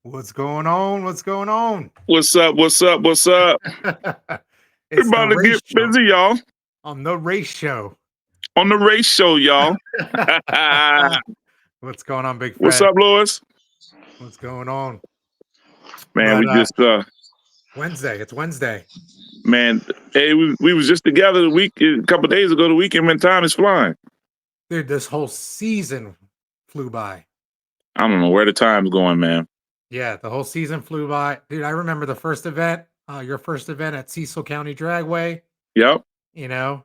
What's going on? What's going on? What's up? What's up? What's up? We're It's the about to race get show busy, y'all. on the race show. On the race show, y'all. What's going on, Big What's Fred? up, Lois? What's going on? Man, But we just Wednesday. It's Wednesday. man, hey, we was just together a couple days ago, the weekend when time is flying. Dude, this whole season flew by. I don't know where the time's going, man. Yeah, the whole season flew by. Dude, I remember the first event, your first event at Cecil County Dragway, Yep. you know.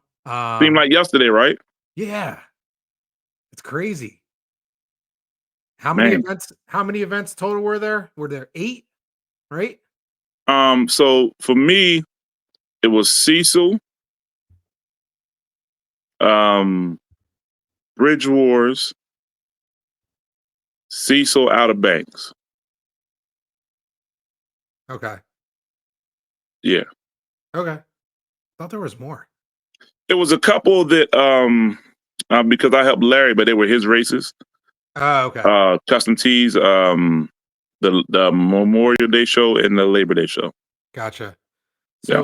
Seemed like yesterday, right? Yeah, it's crazy. How many Man. events total were there? Were there 8, right? So for me, it was Cecil, Bridge Wars, Cecil Outer Banks. Okay. Yeah. Okay. Thought there was more. It was a couple that because I helped Larry, but they were his races. Oh, okay. Custom tees, the Memorial Day show and the Labor Day show. Gotcha. Yeah. So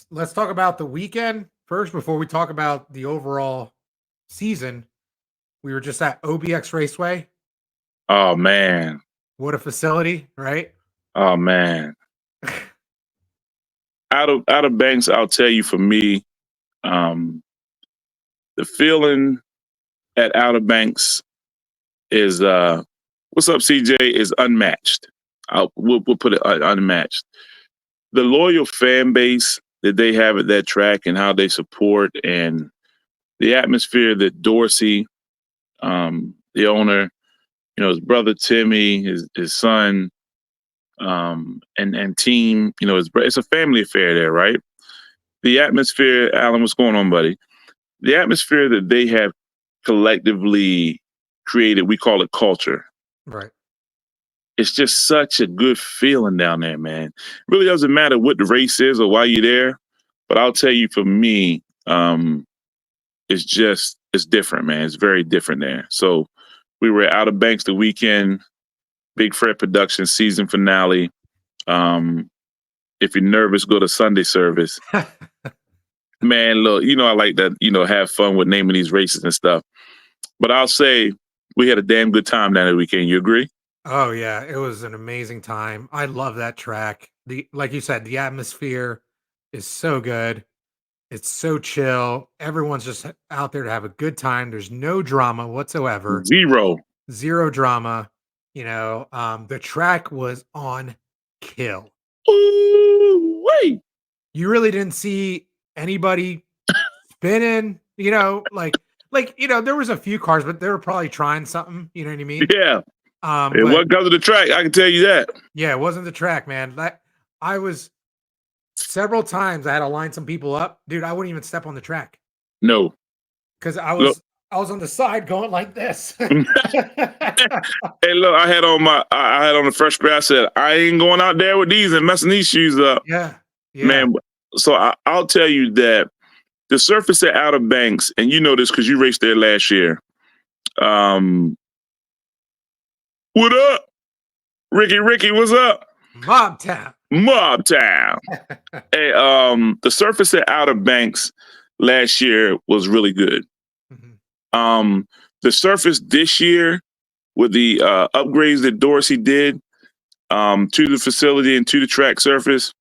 let's talk about the weekend first before we talk about the overall season. We were just at OBX Raceway. Oh man. What a facility, right? Oh man. Out of Banks, I'll tell you for me, the feeling at Outer Banks is what's up, CJ, is unmatched. We'll put it unmatched. The loyal fan base that they have at that track and how they support and the atmosphere that Dorsey, the owner, his brother Timmy, his son, and team, it's a family affair there, right? The atmosphere, Alan, what's going on, buddy? The atmosphere that they have collectively created, we call it culture. Right. It's just such a good feeling down there, man. It really doesn't matter what the race is or why you're there, but I'll tell you, for me, it's different, man. It's very different there. So we were at Outer Banks the weekend, Big Fred Productions season finale. If you're nervous, go to Sunday service. Man, look, I like that, have fun with naming these races and stuff. But I'll say we had a damn good time down that weekend. You agree? Oh yeah, it was an amazing time. I love that track. Like you said, the atmosphere is so good. It's so chill. Everyone's just out there to have a good time. There's no drama whatsoever. Zero drama. The track was on kill. Ooh, wait. You really didn't see anybody spinning, there was a few cars, but they were probably trying something, you know what I mean? Yeah. It But wasn't because of the track, I can tell you that. yeah, it wasn't the track, man. I was several times I had to line some people up. Dude, I wouldn't even step on the track. No. Because I Look. was on the side going like this. Hey, look, I had on the fresh pair. I said, I ain't going out there with these and messing these shoes up. Yeah. Man, so I'll tell you that the surface at Outer Banks, and you know this because you raced there last year. What up? Ricky, what's up? Mob Town. Hey, the surface at Outer Banks last year was really good. Mm-hmm. The surface this year with the upgrades that Dorsey did to the facility and to the track surface,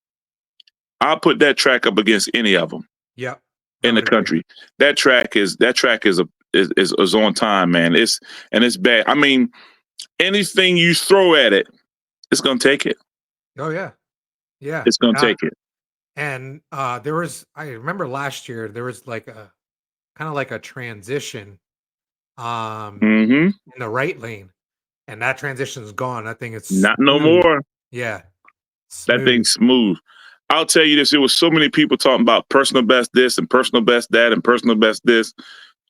I'll put that track up against any of them. Yep. In the country. That track is on time, man. It's bad. I mean, anything you throw at it, it's gonna take it. Oh yeah. Yeah. It's gonna take it. And I remember last year there was like a kind of like a transition in the right lane. And that transition's gone. That thing is not no more. Yeah. That thing's smooth. I'll tell you this, there was so many people talking about personal best this and personal best that and personal best this.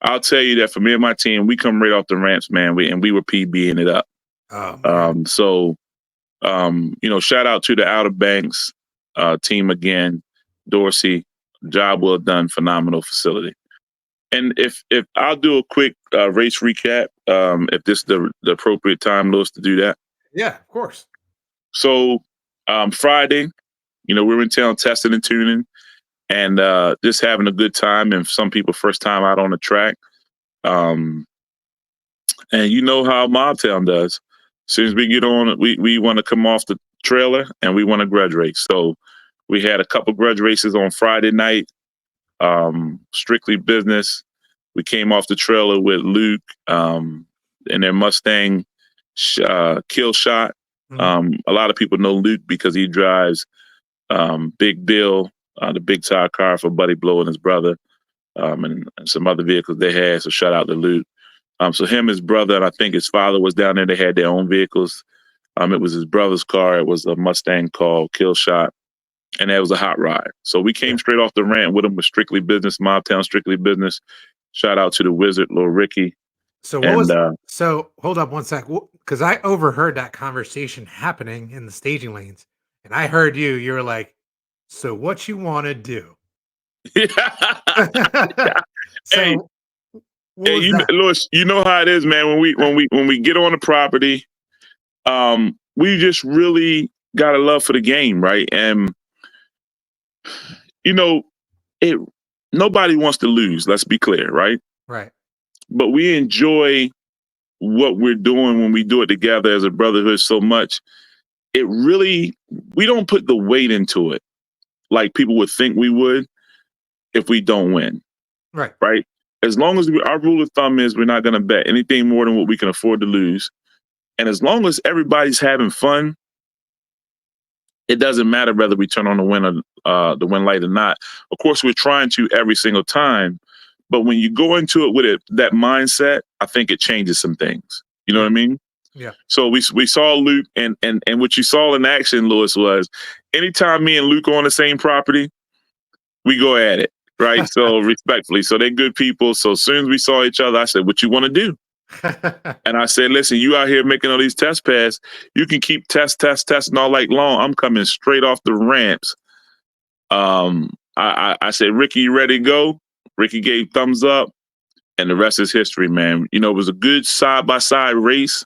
I'll tell you that for me and my team, we come right off the ramps, man. We were PBing it up. Shout out to the Outer Banks team again. Dorsey, job well done, phenomenal facility. And if I'll do a quick race recap, if this is the appropriate time, Lewis, to do that. Yeah, of course. So Friday, we were in town testing and tuning and just having a good time. And some people first time out on the track. And you know how Mobtown does. As soon as we get on, we want to come off the trailer and we want to grudge race. So we had a couple grudge races on Friday night. Strictly business. We came off the trailer with Luke and their Mustang kill shot. A lot of people know Luke because he drives Big Bill, the big tire car for Buddy Blow and his brother, and some other vehicles they had. So shout out to Luke. So him, his brother, and I think his father was down there. They had their own vehicles. It was his brother's car. It was a Mustang called Kill Shot, and that was a hot ride. So we came straight off the ramp with him with Strictly Business, Mobtown Strictly Business. Shout out to the Wizard, Lil Ricky. So what was so hold up one sec, because I overheard that conversation happening in the staging lanes, and I heard you were like, so what you want to do? So hey, Louis, you know how it is, man. When we get on the property, we just really got a love for the game, right? And nobody wants to lose. Let's be clear, right? Right. But we enjoy what we're doing when we do it together as a brotherhood so much. We don't put the weight into it like people would think we would if we don't win. Right. Right. As long as our rule of thumb is we're not going to bet anything more than what we can afford to lose. And as long as everybody's having fun, it doesn't matter whether we turn on the win light or not. Of course, we're trying to every single time. But when you go into it with that mindset, I think it changes some things. You know what I mean? Yeah. So we saw Luke and what you saw in action, Lewis, was anytime me and Luke are on the same property, we go at it. Right. So respectfully. So they're good people. So as soon as we saw each other, I said, what you want to do? And I said, listen, you out here making all these test pads, you can keep testing all night long. I'm coming straight off the ramps. I said, Ricky, you ready to go? Ricky gave thumbs up, and the rest is history, man. It was a good side-by-side race.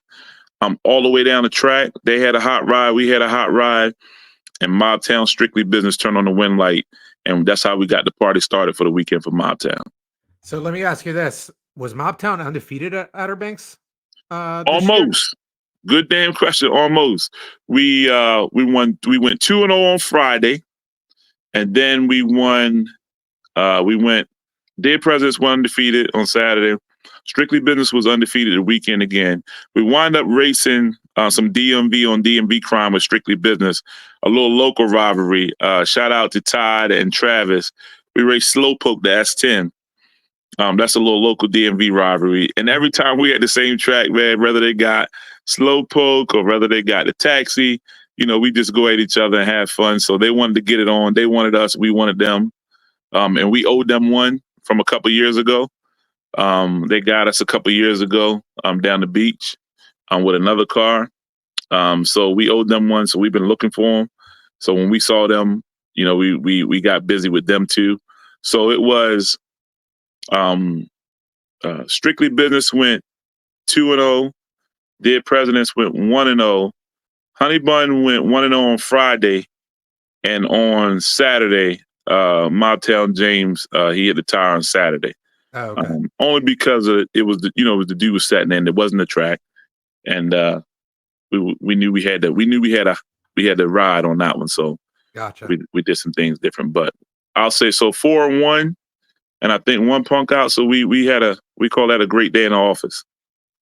All the way down the track. They had a hot ride. We had a hot ride. And Mobtown Strictly Business turned on the win light. And that's how we got the party started for the weekend for Mobtown. So let me ask you this. Was Mobtown undefeated at Outer Banks? Almost. Good damn question. Almost. We went 2-0 on Friday. And then we went Dead Presidents were undefeated on Saturday. Strictly Business was undefeated the weekend again. We wind up racing some DMV on DMV crime with Strictly Business, a little local rivalry. Shout out to Todd and Travis. We raced Slowpoke, the S10. That's a little local DMV rivalry. And every time we had the same track, man, whether they got Slowpoke or whether they got the taxi, we just go at each other and have fun. So they wanted to get it on. They wanted us. We wanted them. And we owed them one from a couple years ago. They got us a couple years ago down the beach with another car. So we owed them one. So we've been looking for them. So when we saw them, we got busy with them too. So it was Strictly Business went 2-0. Dead Presidents went 1-0. Honey Bun went 1-0 on Friday. And on Saturday, Mobtown James, he hit the tire on Saturday. Oh, okay. Only because it was the dude was setting in. It wasn't a track, and we knew we had to ride on that one. So gotcha. We did some things different, but I'll say so 4-1, and I think one punk out. So we call that a great day in the office.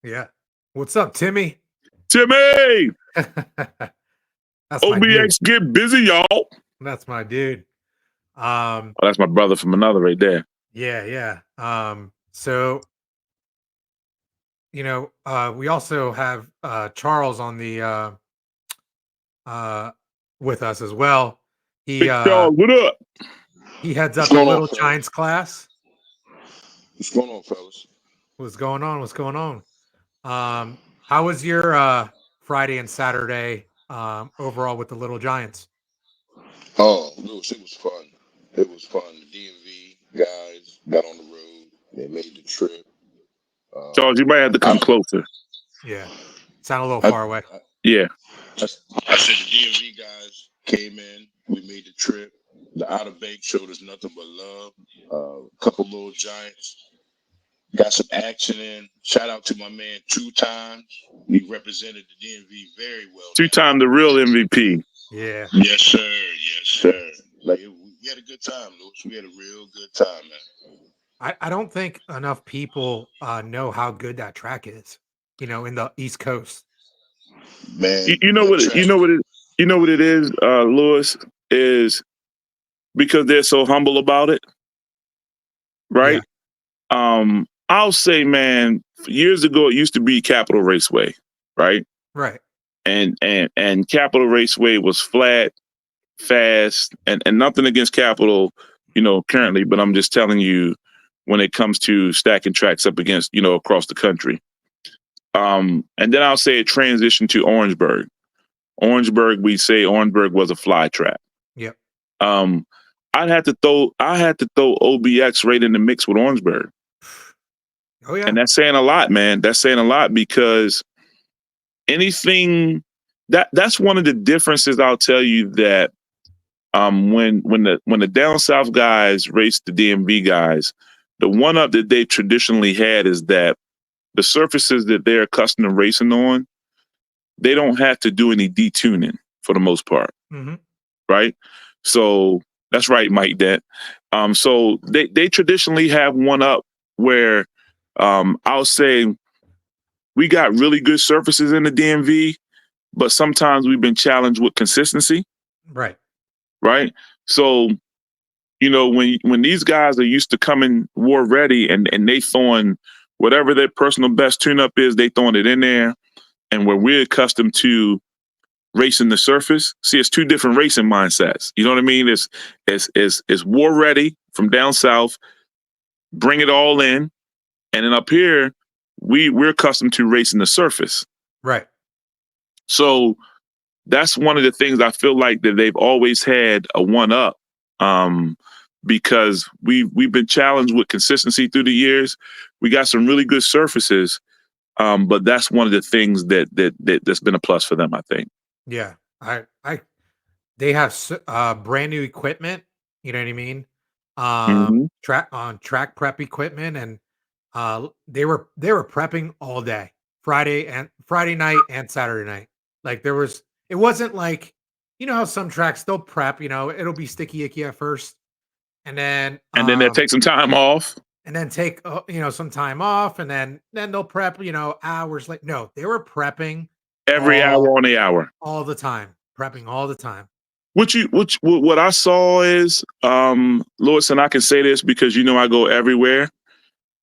Yeah. What's up, Timmy? Timmy. That's OBX get busy, y'all. That's my dude. That's my brother from another right there. Yeah. So, we also have Charles on the with us as well. He Charles, what up? He heads up the Little Giants class. What's going on, fellas? What's going on? How was your Friday and Saturday overall with the Little Giants? Oh, Lewis, it was fun. It was fun. The DMV guys got on the road. They made the trip. Charles, you might have to come closer. Yeah. Sound a little far away. Yeah. I said the DMV guys came in. We made the trip. The Outer Banks showed us nothing but love. A couple little giants. Got some action in. Shout out to my man 2 times. He represented the DMV very well that 2-time the real MVP. Yeah. Yes, sir. Yes, sir. Like we had a good time, Lewis. We had a real good time, man. I don't think enough people know how good that track is, in the East Coast. Man, You know good what? track. You know what it is, Lewis, is because they're so humble about it, right? I'll say, man, years ago it used to be Capitol Raceway, right? Right. And Capitol Raceway was flat, fast, and nothing against Capitol, currently, but I'm just telling you when it comes to stacking tracks up against, across the country. And then I'll say it transitioned to Orangeburg. We say Orangeburg was a fly track. Yep. I had to throw OBX right in the mix with Orangeburg. Oh yeah. And that's saying a lot, man. That's saying a lot because anything that's one of the differences I'll tell you that when the down south guys race the DMV guys, the one up that they traditionally had is that the surfaces that they're accustomed to racing on, they don't have to do any detuning for the most part. Mm-hmm. Right? So that's right, Mike Dent. So they traditionally have one up where I'll say we got really good surfaces in the DMV, but sometimes we've been challenged with consistency. Right. Right. So, when these guys are used to coming war ready and they throwing whatever their personal best tune up is, they throwing it in there. And where we're accustomed to racing the surface, see, it's two different racing mindsets. You know what I mean? It's war ready from down south, bring it all in. And then up here, we're accustomed to racing the surface. Right. So that's one of the things I feel like that they've always had a one up, because we've been challenged with consistency through the years. We got some really good surfaces, but that's one of the things that's been a plus for them, I think. Yeah. They have brand new equipment. You know what I mean? Track prep equipment, and they were prepping all day, Friday night and Saturday night. Like it wasn't like, how some tracks they'll prep, it'll be sticky icky at first, and then they'll take some time off, and then take some time off, and then they'll prep, hours late. No, they were prepping every hour on the hour, all the time, prepping all the time. What I saw is, Lewis, and I can say this because I go everywhere.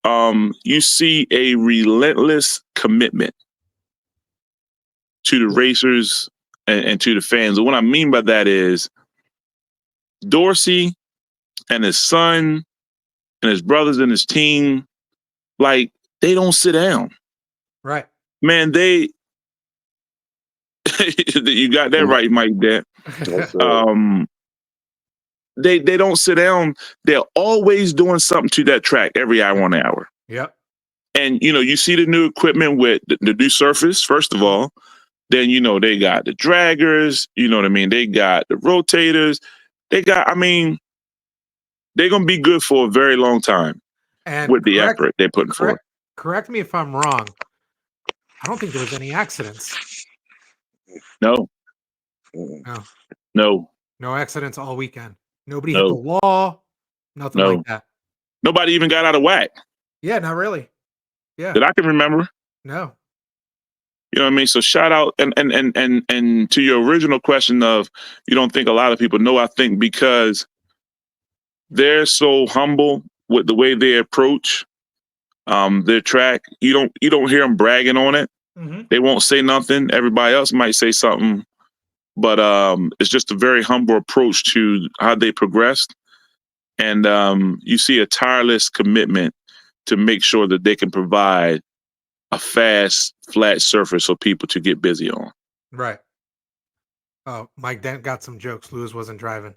You see a relentless commitment to the racers and to the fans. And what I mean by that is Dorsey and his son and his brothers and his team, like, they don't sit down. Right. Man, you got that right, Mike. That they don't sit down. They're always doing something to that track every hour on the hour. Yep. And you see the new equipment with the new surface, first of all. Then they got the draggers, you know what I mean? They got the rotators. They're gonna be good for a very long time. And with the effort they're putting forth. Correct me if I'm wrong. I don't think there was any accidents. No. No accidents all weekend. Nobody hit the wall. Nothing like that. Nobody even got out of whack. Yeah, not really. Yeah. That I can remember. No. You know what I mean? So shout out and to your original question of, you don't think a lot of people know, I think because they're so humble with the way they approach their track. You don't hear them bragging on it. Mm-hmm. They won't say nothing. Everybody else might say something, but it's just a very humble approach to how they progressed. And you see a tireless commitment to make sure that they can provide a fast, flat surface for people to get busy on. Right. Oh, Mike Dent got some jokes. Lewis wasn't driving.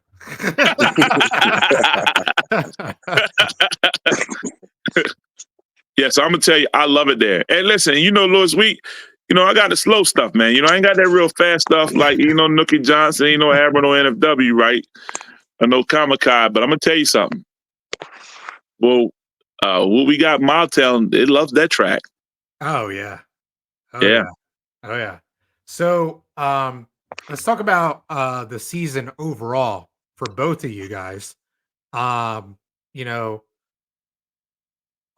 Yeah, so I'm gonna tell you, I love it there. And listen, Lewis, I got the slow stuff, man. I ain't got that real fast stuff like, Nookie Johnson, Admiral NFW, right? Or no Kamikaze, but I'm going to tell you something. Well, what we got, Miletown, it loves that track. Oh, yeah. Oh, Yeah. yeah. Oh, yeah. So let's talk about the season overall for both of you guys. You know,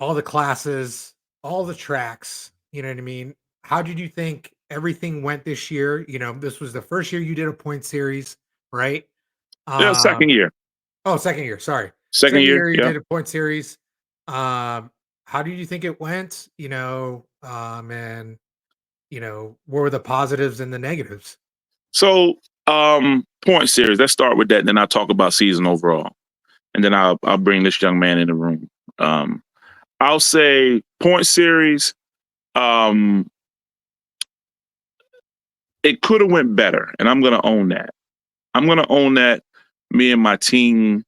all the classes, all the tracks, you know what I mean? How did you think everything went this year? This was the first year you did a point series, right? Yeah, second year. Oh, second year, sorry. Second Second year, year you yeah. did a point series. How did you think it went? And what were the positives and the negatives? So, point series, let's start with that, then I'll talk about season overall. And then I'll bring this young man in the room. I'll say point series, it could have went better, and I'm going to own that. I'm going to own that. Me and my team,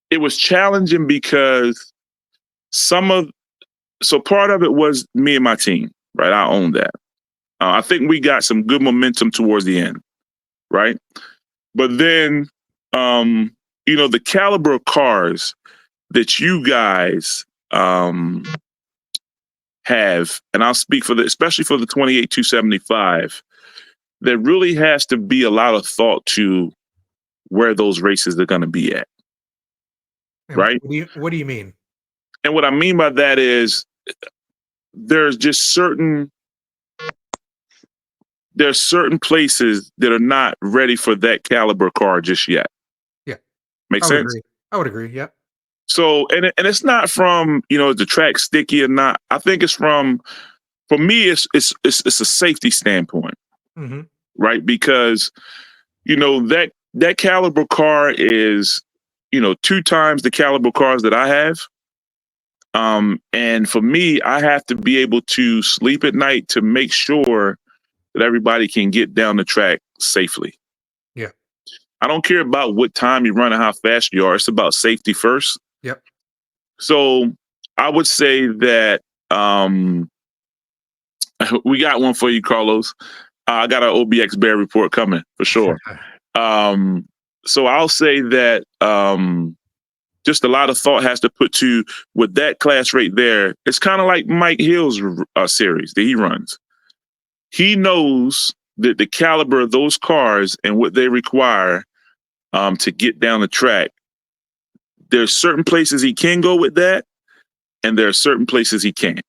it was challenging because part of it was me and my team, right? I own that. I think we got some good momentum towards the end, right? But then, the caliber of cars that you guys have, and I'll speak especially for the 28 275, there really has to be a lot of thought to where those races are going to be at. And Right. What do you mean? And what I mean by that is there's certain places that are not ready for that caliber car just yet. Yeah. Make I would sense? agree. I would agree. Yep. So, and it's not from, is the track sticky or not? I think it's for me, it's a safety standpoint, Mm-hmm. right? Because, that caliber car is, 2 times the caliber cars that I have. And for me, I have to be able to sleep at night to make sure that everybody can get down the track safely. Yeah. I don't care about what time you run and how fast you are. It's about safety first. Yep. So I would say that we got one for you, Carlos. I got an OBX Bear report coming for sure. So I'll say that just a lot of thought has to put to with that class right there. It's kind of like Mike Hill's series that he runs. He knows that the caliber of those cars and what they require to get down the track. There's certain places he can go with that, and there are certain places he can't.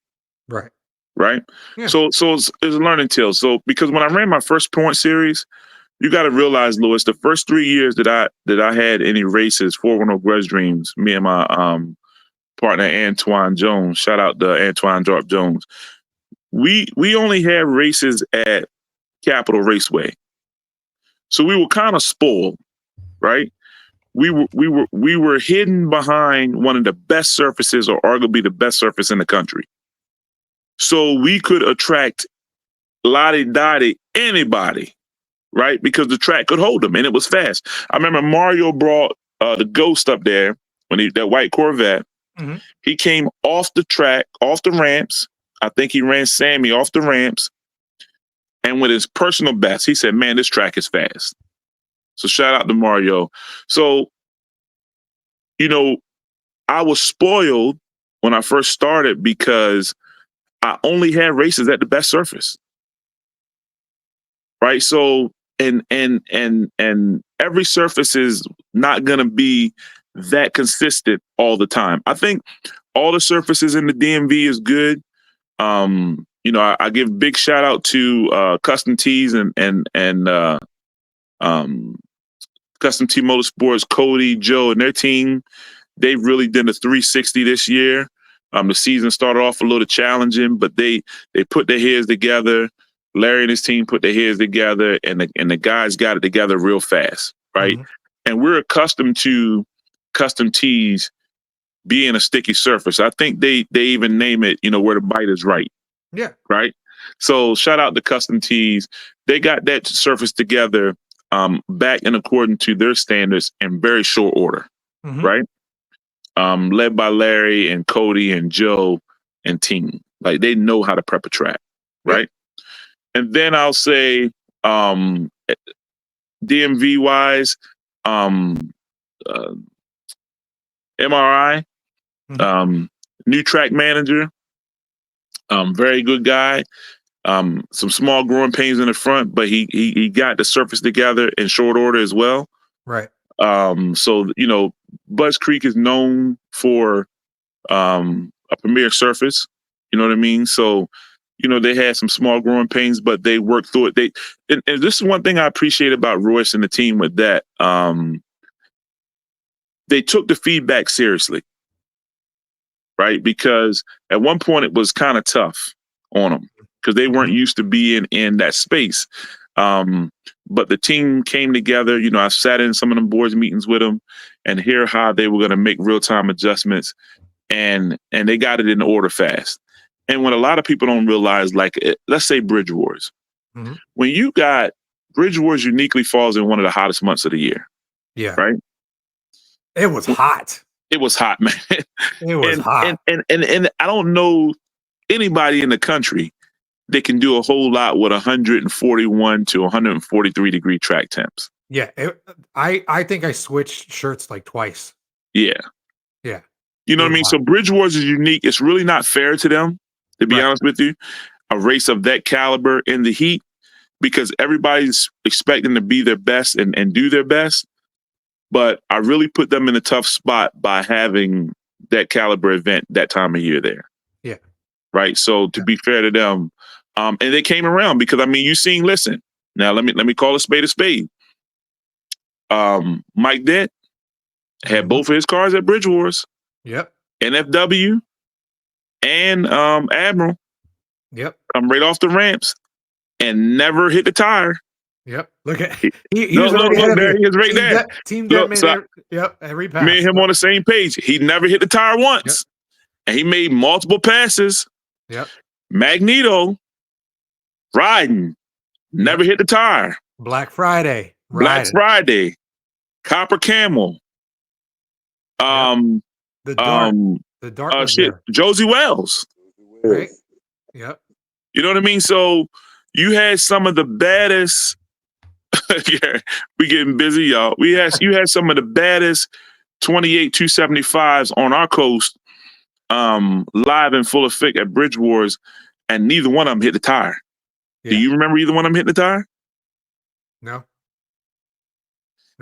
Right. Right. Yeah. So it's a learning tale. So because when I ran my first point series, you got to realize, Louis, the first 3 years that I had any races, 410 Grudge Dreams, me and my partner Antoine Jones, shout out to Antoine Drop Jones. We only had races at Capitol Raceway, so we were kind of spoiled, right? We were hidden behind one of the best surfaces, or arguably the best surface in the country. So we could attract lottie-dottie anybody, right? Because the track could hold them, and it was fast. I remember Mario brought the Ghost up there when that white Corvette. Mm-hmm. He came off the track, off the ramps. I think he ran Sammy off the ramps. And with his personal best, he said, man, this track is fast. So shout out to Mario. So, I was spoiled when I first started because I only had races at the best surface. Right. So and every surface is not going to be that consistent all the time. I think all the surfaces in the DMV is good. I give big shout out to Custom Tees and Custom T Motorsports, Cody, Joe, and their team. They really did a 360 this year. The season started off a little challenging, but they put their heads together. Larry and his team put their heads together, and the guys got it together real fast, right? Mm-hmm. And we're accustomed to Custom Tees being a sticky surface. I think they even name it, where the bite is right. Yeah. Right. So shout out to Custom Tees. They got that surface together back in according to their standards in very short order. Mm-hmm. Right. Led by Larry and Cody and Joe and team. Like they know how to prep a track, right? And then I'll say DMV wise, um, uh, MRI, new track manager, very good guy. Some small growing pains in the front, but he got the surface together in short order as well. Right. So Buzz Creek is known for a premier surface. You know what I mean? So, they had some small growing pains, but they worked through it. And this is one thing I appreciate about Royce and the team with that. They took the feedback seriously, right? Because at one point it was kind of tough on them because they weren't used to being in that space. But the team came together. I sat in some of them boards meetings with them and hear how they were going to make real-time adjustments, and they got it in order fast. And what a lot of people don't realize, let's say Bridge Wars. When you got Bridge Wars uniquely falls in one of the hottest months of the year. Yeah. Right? It was hot. It was hot, man. It was hot. And I don't know anybody in the country that can do a whole lot with 141 to 143 degree track temps. Yeah. I think I switched shirts like twice. Yeah. Yeah. You know what I mean? So Bridge Wars is unique. It's really not fair to them, to be honest with you. A race of that caliber in the heat, because everybody's expecting to be their best and do their best. But I really put them in a tough spot by having that caliber event that time of year there. Yeah. Right. So to be fair to them, and they came around because listen, now let me call a spade a spade. Mike Dent had both of his cars at Bridge Wars. Yep. NFW and Admiral. Yep. Come right off the ramps and never hit the tire. Yep. Look at he was there. He is right there. Team Deadman. Yep. Every pass. Me and him on the same page. He never hit the tire once, and he made multiple passes. Yep. Magneto riding, never hit the tire. Black Friday. Black Friday. Copper Camel. The dark. Josie Wells. Right. Yep. You know what I mean? So you had some of the baddest. Yeah, we getting busy, y'all. You had some of the baddest 28 275s on our coast, live in full effect at Bridge Wars, and neither one of them hit the tire. Yeah. Do you remember either one of them hitting the tire? No.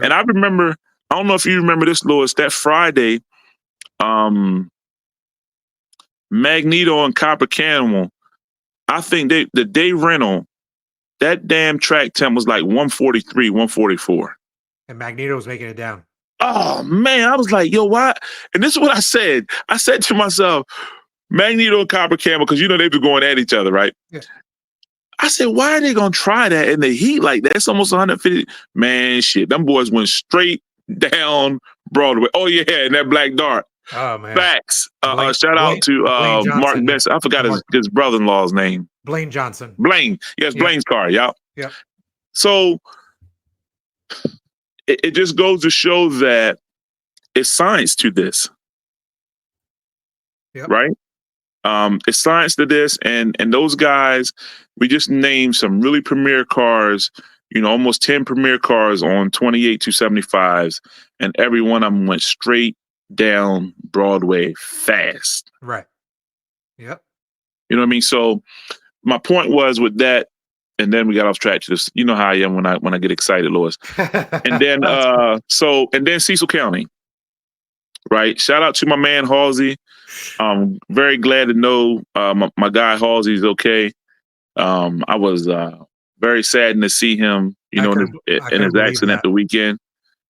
And I remember, I don't know if you remember this, Louis, that Friday, Magneto and Copper Camel, I think the day rental, that damn track temp was like 143, 144. And Magneto was making it down. Oh, man. I was like, yo, why? And this is what I said. I said to myself, Magneto and Copper Camel, because they've been going at each other, right? Yeah. I said, why are they going to try that in the heat like that? It's almost 150. Man, shit. Them boys went straight down Broadway. Oh, yeah. And that black dart. Oh, man. Facts. Shout out to Mark Benson. I forgot his brother-in-law's name. Blaine Johnson. Blaine. Yes, Blaine's car. Y'all. Yeah. So it just goes to show that it's science to this. Yep. Right? It's science to this. And those guys, we just named some really premier cars, almost 10 premier cars on 28 275s. And every one of them went straight down Broadway fast. Right. Yep. You know what I mean? So my point was with that, and then we got off track to this. You know how I am when I get excited, Lois. And then then Cecil County. Right. Shout out to my man Halsey. I'm very glad to know my guy Halsey's okay. I was very saddened to see him, in his accident the weekend.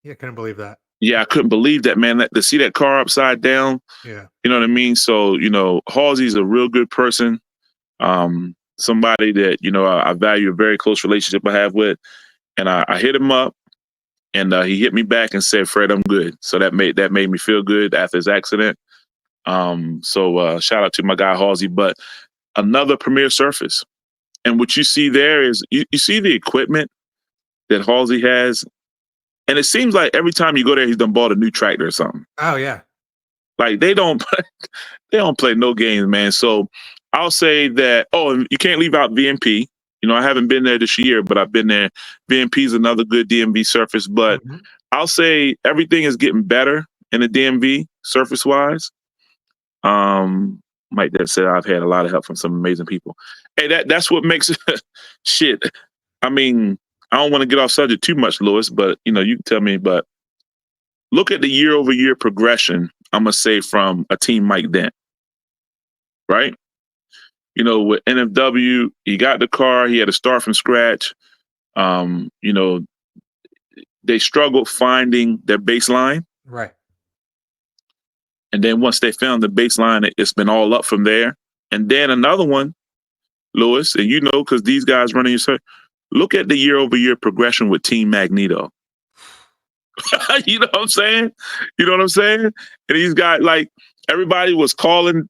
Yeah, I couldn't believe that. Yeah, I couldn't believe that, man. To see that car upside down. Yeah. You know what I mean? So, Halsey's a real good person. Somebody that, I value a very close relationship I have with. And I hit him up, and he hit me back and said, Fred, I'm good. So that made me feel good after his accident. So shout out to my guy Halsey. But another premier surface. And what you see there is you see the equipment that Halsey has. And it seems like every time you go there, he's done bought a new tractor or something. Oh, yeah. Like they don't play no games, man. So I'll say that. Oh, and you can't leave out VMP. You know, I haven't been there this year, but I've been there. VMP is another good DMV surface, but Mhm. I'll say everything is getting better in the DMV surface wise. Mike that said I've had a lot of help from some amazing people. Hey, that's what makes it shit. I mean, I don't want to get off subject too much, Lewis, but you know, you can tell me, but look at the year-over-year progression, I'm gonna say, from a team Mike Dent, right? You know, with NFW, he got the car, he had to start from scratch. You know, they struggled finding their baseline. Right. And then once they found the baseline, it's been all up from there. And then another one, Lewis, and you know, because these guys running your circuit, look at the year-over-year progression with Team Magneto. You know what I'm saying? You know what I'm saying? And he's got like everybody was calling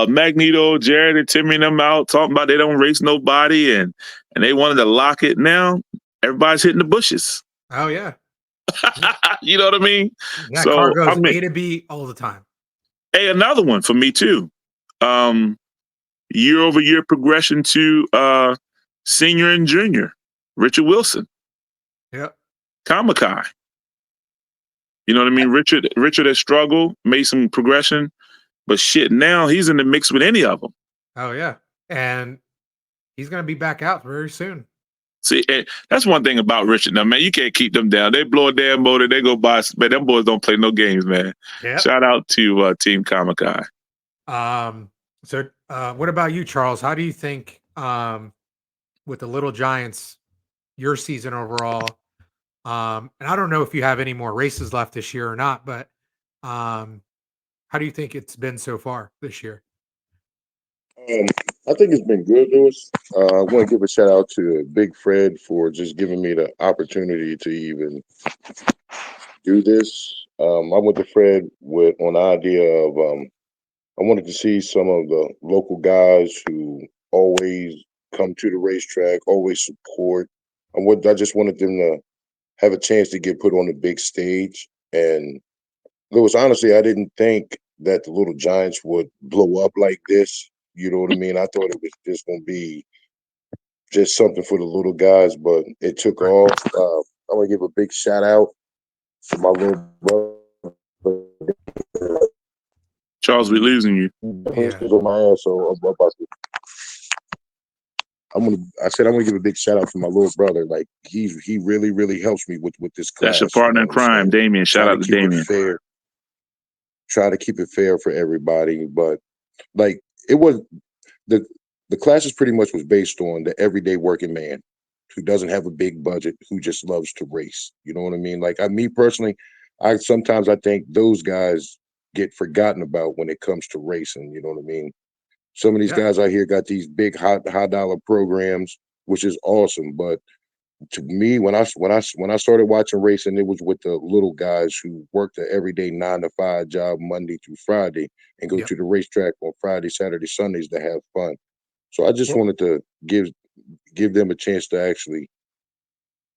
Magneto, Jared, and Timmy and them out, talking about they don't race nobody, and they wanted to lock it. Now everybody's hitting the bushes. Oh yeah. You know what I mean? That car So goes I mean, A to B all the time. hey, another one for me too. Year-over-year progression to senior and junior, Richard Wilson, Yep. Kamakai. You know what I mean? Richard has struggled, made some progression, but shit, now he's in the mix with any of them. Oh yeah. And he's gonna be back out very soon. See, that's one thing about Richard. Now, man, you can't keep them down. They blow a damn motor, they go by. Man, them boys don't play no games, man. Yep. Shout out to Team Kamakai. So what about you, Charles? How do you think with the Little Giants, your season overall? And I don't know if you have any more races left this year or not, but how do you think it's been so far this year? I think it's been good, Lewis. I want to give a shout out to Big Fred for just giving me the opportunity to even do this. I went to Fred on the idea of I wanted to see some of the local guys who always come to the racetrack, always support. I just wanted them to have a chance to get put on the big stage. And Lewis, honestly, I didn't think that the Little Giants would blow up like this. You know what I mean? I thought it was just going to be just something for the little guys, but it took Right. off. I want to give a big shout out to my little brother. Charles, we're losing you. Yeah. On my ass, so I said I'm gonna give a big shout out to my little brother. Like he really really helps me with this class. That's your partner in crime, So Damien. Shout try out to keep Damien. it fair. Try to keep it fair for everybody, but like it was the classes pretty much was based on the everyday working man who doesn't have a big budget, who just loves to race. You know what I mean? Like me personally, I sometimes I think those guys get forgotten about when it comes to racing. You know what I mean? Some of these Yeah. guys out here got these big high dollar programs, which is awesome. But to me, when I started watching racing, it was with the little guys who work the everyday 9 to 5 job Monday through Friday and go Yep. to the racetrack on Friday, Saturday, Sundays to have fun. So I just Well, wanted to give them a chance to actually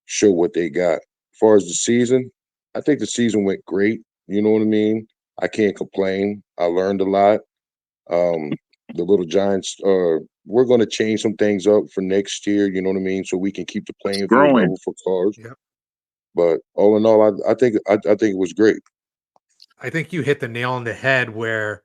show what they got. As far as the season, I think the season went great. You know what I mean? I can't complain. I learned a lot. The Little Giants we're going to change some things up for next year. You know what I mean? So we can keep the playing field Growing. level for cars. yep. But all in all, I think it was great. I think you hit the nail on the head where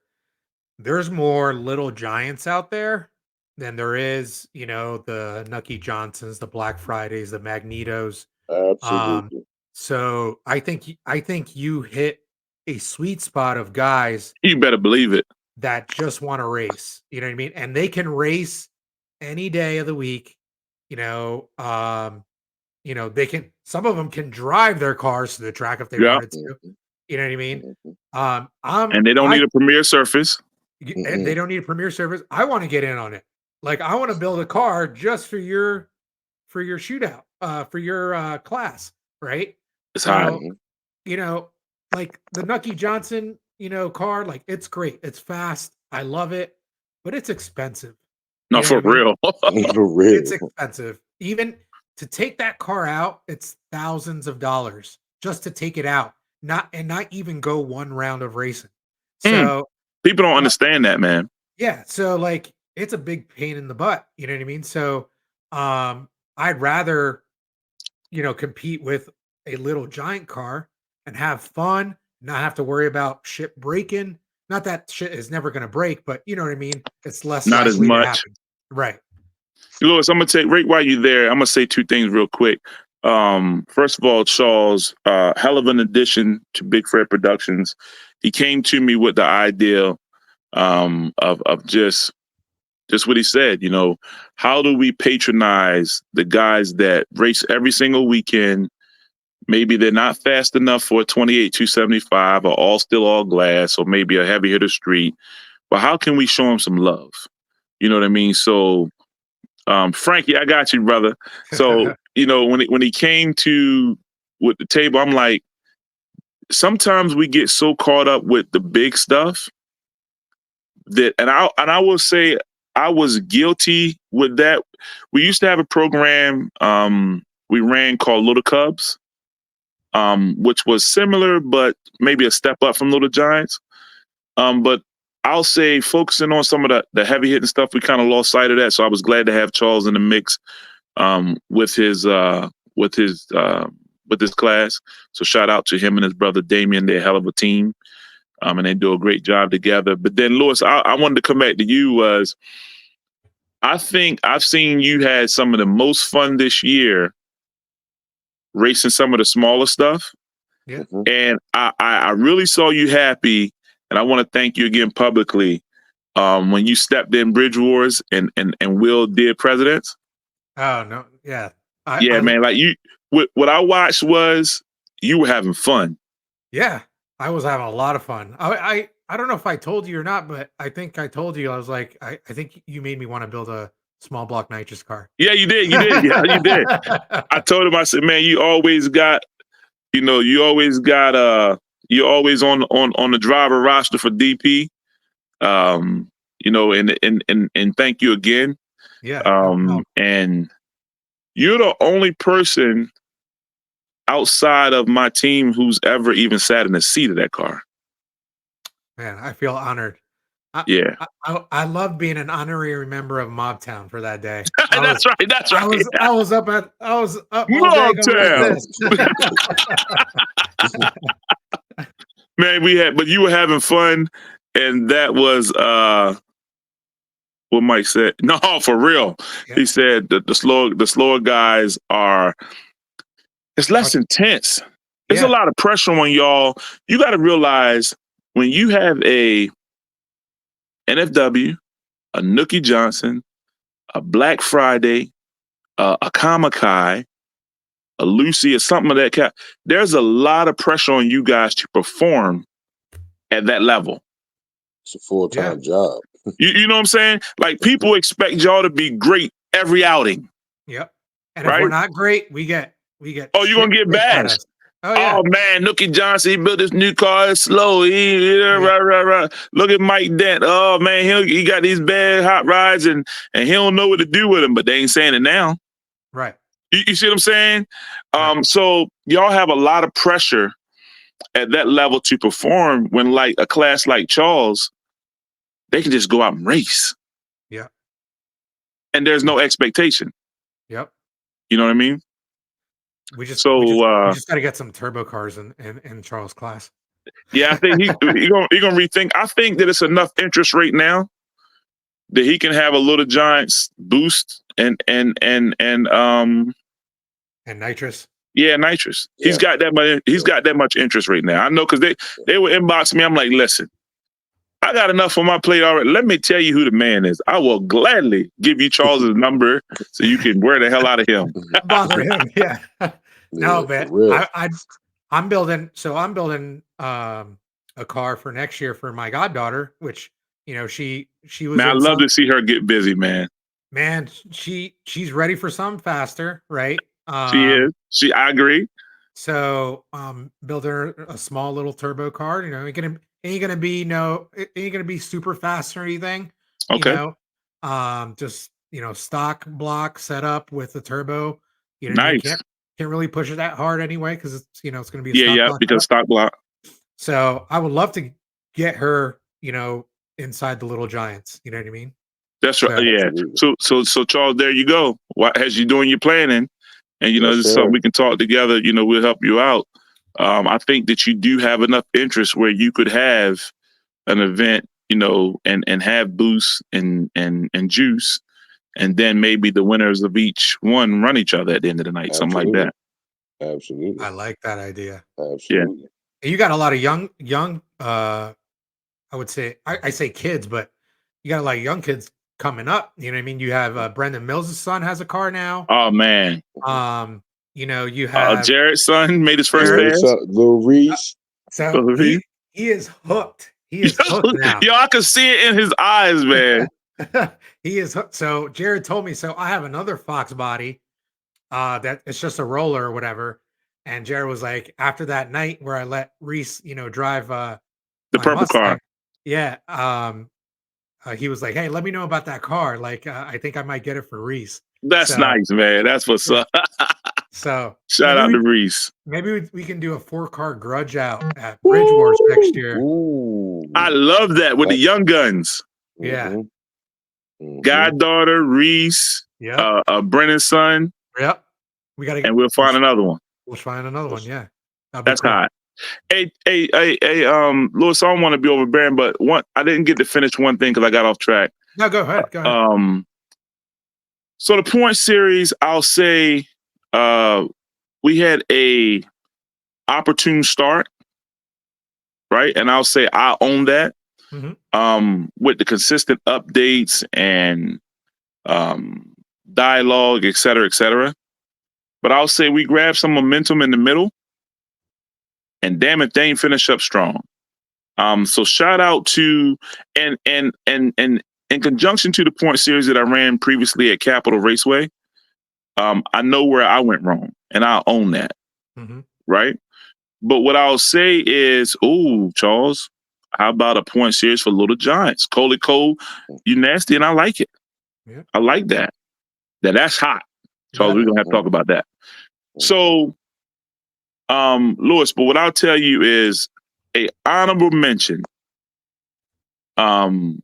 there's more Little Giants out there than there is, the Nucky Johnsons, the Black Fridays, the Magnetos. Um, Absolutely. so I think you hit a sweet spot of guys You better believe it. that just want to race. You know what I mean? And they can race any day of the week. You know, they can. Some of them can drive their cars to the track if they Yeah. wanted to. Mhm, You know what I mean? mhm, I'm And they don't I need a premier surface. and they mhm. don't need a premier service. I want to get in on it. Like I want to build a car just for your shootout, for your class, right? It's hot. So, Mhm. you know, like the Nucky Johnson, car, like it's great. It's fast. I love it, but it's expensive. No, You know what for I mean? real. For It's real. expensive. Even to take that car out, it's thousands of dollars just to take it out, not even go one round of racing. Mm. So, People don't uh, understand that, man. yeah, so like it's a big pain in the butt. You know what I mean? So I'd rather, compete with a little giant car and have fun, not have to worry about shit breaking. Not that shit is never going to break, but you know what I mean? It's less Not as likely to much. happen. Right. Louis, I'm gonna take right while you're there. I'm gonna say two things real quick. First of all, Charles, hell of an addition to Big Fred Productions. He came to me with the idea of just what he said. How do we patronize the guys that race every single weekend? Maybe they're not fast enough for a 28 275 or all glass, or maybe a heavy hitter street. But how can we show them some love? You know what I mean? So Frankie, I got you, brother. So, when he came to with the table, I'm like, sometimes we get so caught up with the big stuff that, and I will say I was guilty with that. We used to have a program we ran called Little Cubs, which was similar, but maybe a step up from Little Giants. But I'll say focusing on some of the heavy hitting stuff, we kind of lost sight of that. So I was glad to have Charles in the mix with his class. So shout out to him and his brother Damien. They're a hell of a team, and they do a great job together. But then, Louis, I wanted to come back to you. I think I've seen you had some of the most fun this year racing some of the smaller stuff. Yeah. And I really saw you happy, and I want to thank you again publicly when you stepped in Bridge Wars and Will did Presidents. Oh no. Yeah. Man, like what I watched was you were having fun. Yeah, I was having a lot of fun. I don't know if I told you or not, but I think I told you. I was like, I think you made me want to build a small block nitrous car. Yeah, you did. Yeah, you did. I told him, I said, man, you always got, you're always on the driver roster for DP. And thank you again. Yeah. And you're the only person outside of my team who's ever even sat in the seat of that car. Man, I feel honored. I love being an honorary member of Mobtown for that day. That's right. I was up all day Mobtown. Man, but you were having fun, and that was what Mike said. No, for real. Yeah. He said that the slower guys it's less intense. There's a lot of pressure on y'all. You got to realize when you have a NFW, a Nookie Johnson, a Black Friday, a Kamakai, a Lucy, or something of that kind, there's a lot of pressure on you guys to perform at that level. It's a full-time job. You know what I'm saying? Like, people expect y'all to be great every outing. Yep. And if we're not great, we get. Oh, you're gonna get bashed. Oh, yeah. Oh man, Nookie Johnson, he built this new car. It's slow. Right. Look at Mike Dent. Oh man, he got these bad hot rides and he don't know what to do with them. But they ain't saying it now. Right. You see what I'm saying? So y'all have a lot of pressure at that level to perform when, like, a class like Charles, they can just go out and race. Yeah. And there's no expectation. Yep. You know what I mean? We just got to get some turbo cars in Charles' class. Yeah, I think he's gonna rethink. I think that it's enough interest right now that he can have a Little Giants boost and nitrous. Yeah, nitrous. Yeah. He's got that much. He's got that much interest right now. I know, because they were inboxing me. I'm like, listen, I got enough on my plate already. Let me tell you who the man is. I will gladly give you Charles's number so you can wear the hell out of him. Bother him, yeah. No, man. I'm building. So I'm building a car for next year for my goddaughter, which she was. Man, I love to see her get busy, man. Man, she's ready for something faster, right? She is. I agree. So build her a small little turbo car. Ain't gonna be super fast or anything. Okay. Just stock block setup with the turbo. Nice. You can't really push it that hard anyway, because it's it's gonna be stock block. So I would love to get her inside the Little Giants. You know what I mean? That's right. So, Yeah. Absolutely. So Charles, there you go. As you're doing your planning, and Yes, this is sir. something we can talk together. We'll help you out. I think that you do have enough interest where you could have an event, and have boost and juice, and then maybe the winners of each one run each other at the end of the night, something like Absolutely. that. Absolutely. I like that idea. Absolutely. And you got a lot of young, I would say, I say kids, but you got a lot of young kids coming up. You know what I mean? You have Brendan Mills' son has a car now. Oh man, You have Jared's son made his first Jared. pass. Lil Reese. So he is hooked. He is hooked now. Yo, I can see it in his eyes, man. He is hooked. So Jared told me, so I have another Fox body that it's just a roller or whatever. And Jared was like, after that night where I let Reese, drive The my purple Mustang, car. yeah. He was like, hey, let me know about that car. Like, I think I might get it for Reese. That's So, nice, man. That's what's up. So Shout out to Reese. Maybe we can do a 4-car grudge out at Bridge Wars next year. Ooh. I love that with the young guns. Yeah. Mhm. Goddaughter, Reese, Yeah. Brennan's son. Yep. We got to And we'll find another one. We'll find another one. Yeah. That's cool. Hot. Hey, Louis, I don't want to be overbearing, but I didn't get to finish one thing because I got off track. No, go ahead. Go ahead. So the point series, I'll say, we had a opportune start, right? And I'll say I own that. Mm-hmm. With the consistent updates and dialogue, et cetera, et cetera. But I'll say we grabbed some momentum in the middle, and damn it, they ain't finished up strong. So shout out to and in conjunction to the point series that I ran previously at Capitol Raceway. I know where I went wrong, and I own that. Mm-hmm. Right. But what I'll say is, Charles, how about a point series for Little Giants? Coley Cole, you nasty, and I like it. Yeah. I like that. That's hot. Charles, we're gonna have to talk about that. So, Louis, but what I'll tell you is a honorable mention, and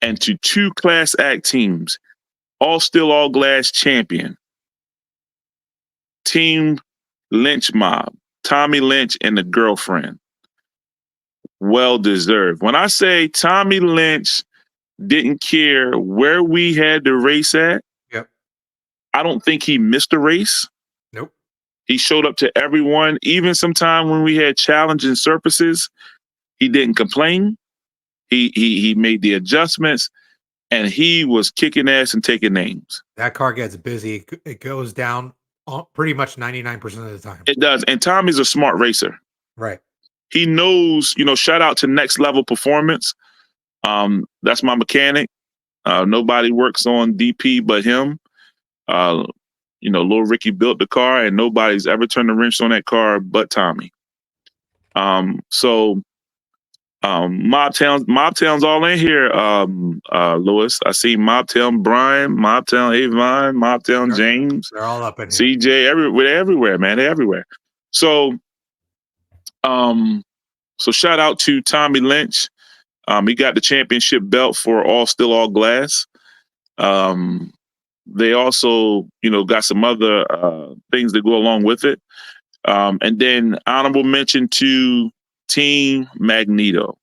to 2 Class Act teams, all glass champion, Team Lynch Mob, Tommy Lynch and the girlfriend. Well deserved. When I say Tommy Lynch didn't care where we had the race at, yep. I don't think he missed a race. Nope. He showed up to everyone, even sometime when we had challenging surfaces. He didn't complain. He made the adjustments, and he was kicking ass and taking names. That car gets busy. It goes down pretty much 99% of the time. It does. And Tommy's a smart racer. Right. He knows, shout out to Next Level Performance. That's my mechanic. Nobody works on DP but him. Little Ricky built the car, and nobody's ever turned the wrench on that car but Tommy. Mobtown's all in here. Louis, I see Mobtown Brian, Mobtown Avon, Mobtown James. They're all up in here. CJ, everywhere, man. They're everywhere. So shout out to Tommy Lynch. He got the championship belt for all glass. They also, got some other things that go along with it. And then honorable mention to Team Magneto.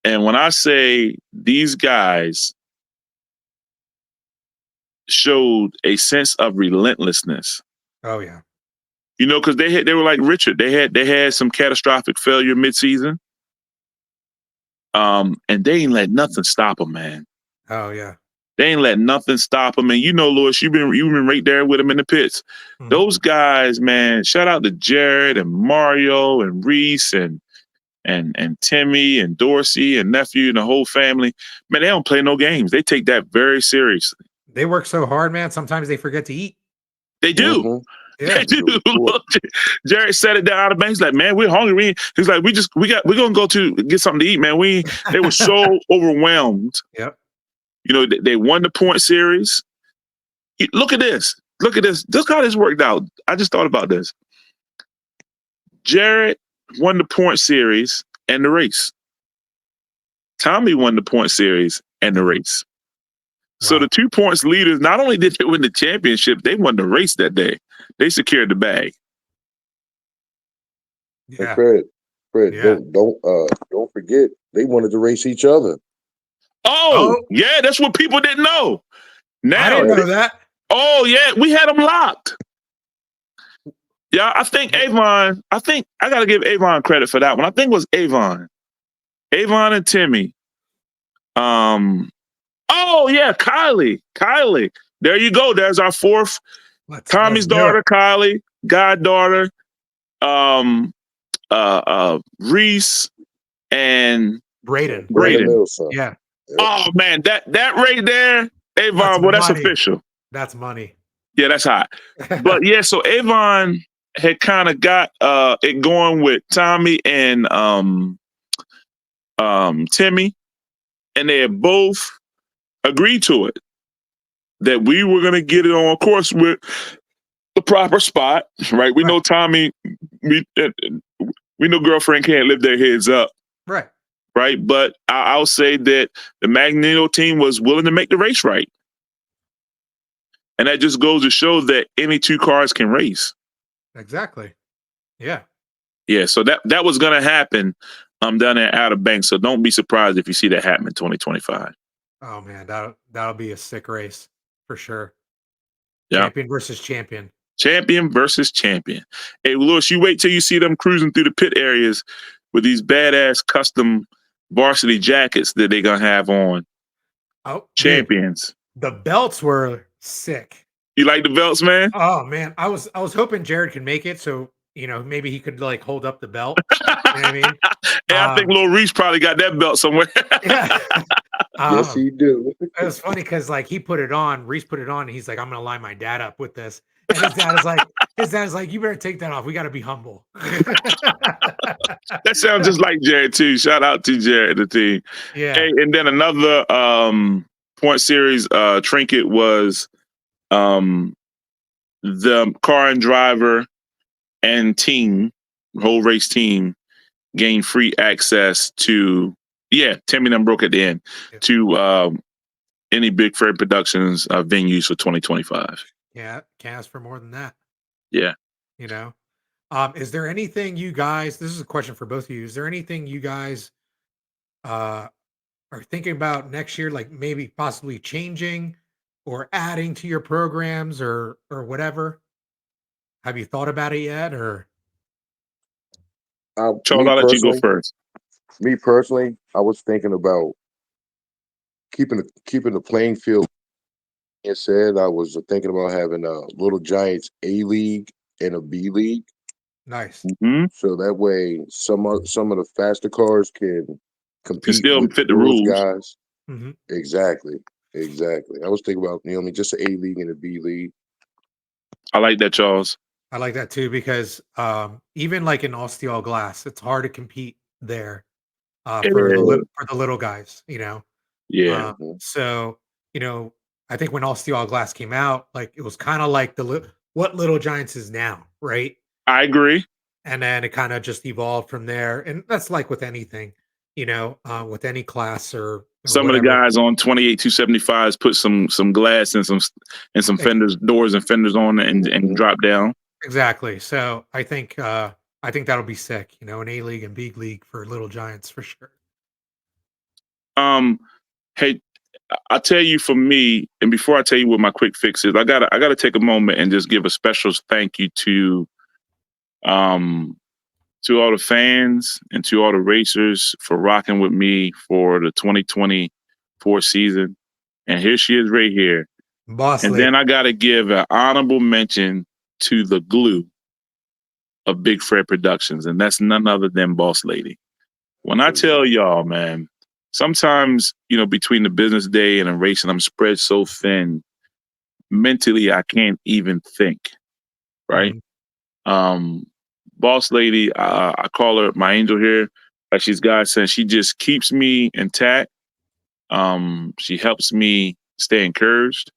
And when I say these guys showed a sense of relentlessness. Oh yeah. Because they were like Richard. They had some catastrophic failure midseason. And they ain't let nothing stop them, man. Oh yeah. They ain't let nothing stop them. And Louis, you've been right there with them in the pits. Mm-hmm. Those guys, man, shout out to Jared and Mario and Reese and Timmy and Dorsey and nephew and the whole family. Man, they don't play no games. They take that very seriously. They work so hard, man. Sometimes they forget to eat. They do. Mm-hmm. Yeah. They do. Look, Jared said it down out of bank. He's like, man, we're hungry. He's like, we're gonna go to get something to eat, man. They were so overwhelmed. Yep. They won the point series. Look at this. Look how this worked out. I just thought about this. Jared won the point series and the race. Tommy won the point series and the race. So Wow. the 2 points leaders, not only did they win the championship, they won the race that day. They secured the bag. And Yeah. Fred, Yeah. don't forget they wanted to race each other. Oh, yeah, that's what people didn't know. Now, I didn't know that. Oh, yeah, we had them locked. Yeah, I think Avon, I got to give Avon credit for that one. I think it was Avon and Timmy. Oh, yeah, Kylie. There you go. There's our fourth. Tommy's daughter, Kylie, goddaughter, Reese, and Braden. Yeah. Oh man, that right there, Avon. Well, that's official. That's money. Yeah, that's hot. But yeah, so Avon had kind of got it going with Tommy and Timmy, and they had both agreed to it that we were gonna get it on course with the proper spot, right? We know Tommy, we know girlfriend can't lift their heads up. Right. But I'll say that the Magneto team was willing to make the race right. And that just goes to show that any 2 cars can race. Exactly. Yeah. Yeah. So that was going to happen down there at Outer Banks. So don't be surprised if you see that happen in 2025. Oh, man, that'll be a sick race for sure. Yeah. Champion versus champion. Champion versus champion. Hey, Lewis, you wait till you see them cruising through the pit areas with these badass custom varsity jackets that they're gonna have on. Oh, champions. Dude, the belts were sick. You like the belts, man? Oh man, I was hoping Jared could make it, so maybe he could like hold up the belt. You know what I mean? Hey, I think Lil Reese probably got that belt somewhere. Yeah. Yes, he do. It was funny because like Reese put it on, and he's like, "I'm gonna line my dad up with this." And his dad is like, "You better take that off. We got to be humble." That sounds just like Jared too. Shout out to Jared, the team. Yeah. Hey, and then another point series trinket was the car and driver and team, whole race team, gained free access to Timmy done broke at the end to any Big Fred Productions venues for 2025. Yeah, can't ask for more than that. Yeah. Is there anything you guys, this is a question for both of you, is there anything you guys are thinking about next year, like maybe possibly changing or adding to your programs or whatever? Have you thought about it yet? Or Charles, I'll let you go first. Me personally, I was thinking about keeping the playing field. It said I was thinking about having a Little Giants A League and a B League. Nice. Mm-hmm. So that way, some of the faster cars can compete still with fit the those rules. guys. Mm-hmm. Exactly. I was thinking about just an A League and a B League. I like that, Charles. I like that too because even like in All Glass, it's hard to compete there for the little guys. Yeah. So I think when All Glass came out, like it was kind of like what Little Giants is now, right? I agree. And then it kind of just evolved from there, and that's like with anything, with any class or some whatever. of the guys on 28 275s put some glass and some fenders, doors and fenders on and drop down. Exactly. So I think that'll be sick. An A League and B League for Little Giants for sure. Hey, I'll tell you for me, and before I tell you what my quick fix is, I gotta take a moment and just give a special thank you to all the fans and to all the racers for rocking with me for the 2024 season. And here she is right here. Boss and lady. then I gotta give an honorable mention to the glue of Big Fred Productions, and that's none other than Boss Lady. When I tell y'all, man, sometimes, between the business day and a race, and I'm spread so thin, mentally, I can't even think, right? Boss Lady, I call her my angel here. Like she's God sent. She just keeps me intact. She helps me stay encouraged.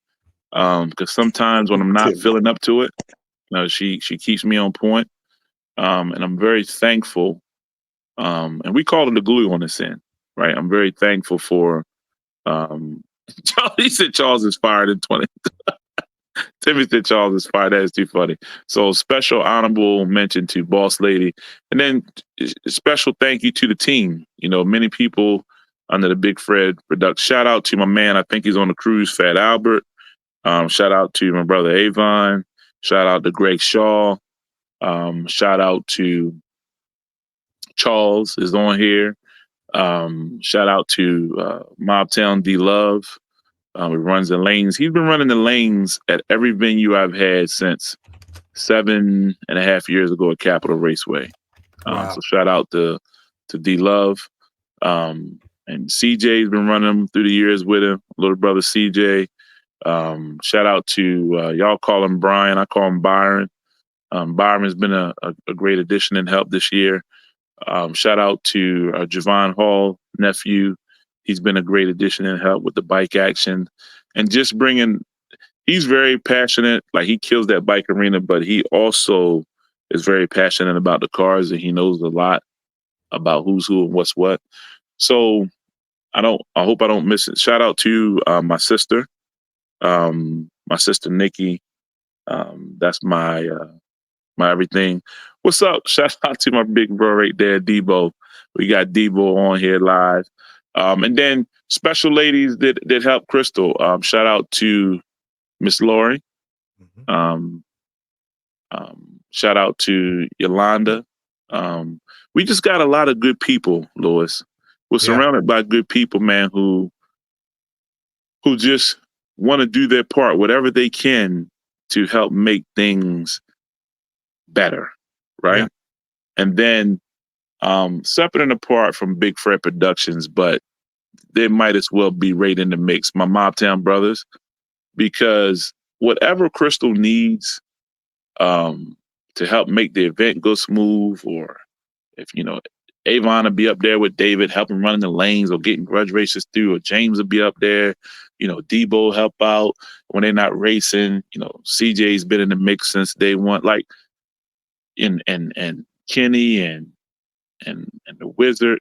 Because sometimes when I'm not feeling up to it, she keeps me on point. And I'm very thankful. And we call it the glue on this end. right? I'm very thankful for. He said Charles is fired in 20. Timmy said Charles is fired. That is too funny. So special honorable mention to Boss Lady, and then special thank you to the team. You know, many people under the Big Fred production. Shout out to my man. I think he's on the cruise, Fat Albert. Shout out to my brother Avon. Shout out to Greg Shaw. Shout out to Charles is on here. Shout out to Mobtown D Love. He runs the lanes. He's been running the lanes at every venue I've had since 7.5 years ago at Capitol Raceway. Wow. So shout out to D Love. And CJ's been running them through the years with him, little brother CJ. Shout out to y'all call him Brian. I call him Byron. Byron has been a great addition and help this year. Shout out to Javon Hall, nephew. He's been a great addition and help with the bike action and just bringing. He's very passionate. Like he kills that bike arena, but he also is very passionate about the cars and he knows a lot about who's who and what's what. So I hope I don't miss it. Shout out to my sister Nikki. That's my everything. What's up? Shout out to my big bro right there, Debo. We got Debo on here live. And then special ladies that help Crystal. Shout out to Miss Lori. Shout out to Yolanda. We just got a lot of good people, Louis. We're surrounded by good people, man, who just want to do their part, whatever they can, to help make things better, right? Yeah. And then separate and apart from Big Fred Productions, but they might as well be right in the mix, my Mobtown brothers, because whatever Crystal needs to help make the event go smooth, or if, Avon will be up there with David, helping running the lanes or getting grudge races through, or James will be up there, Debo help out when they're not racing, CJ's been in the mix since day one, like, and Kenny and the Wizard.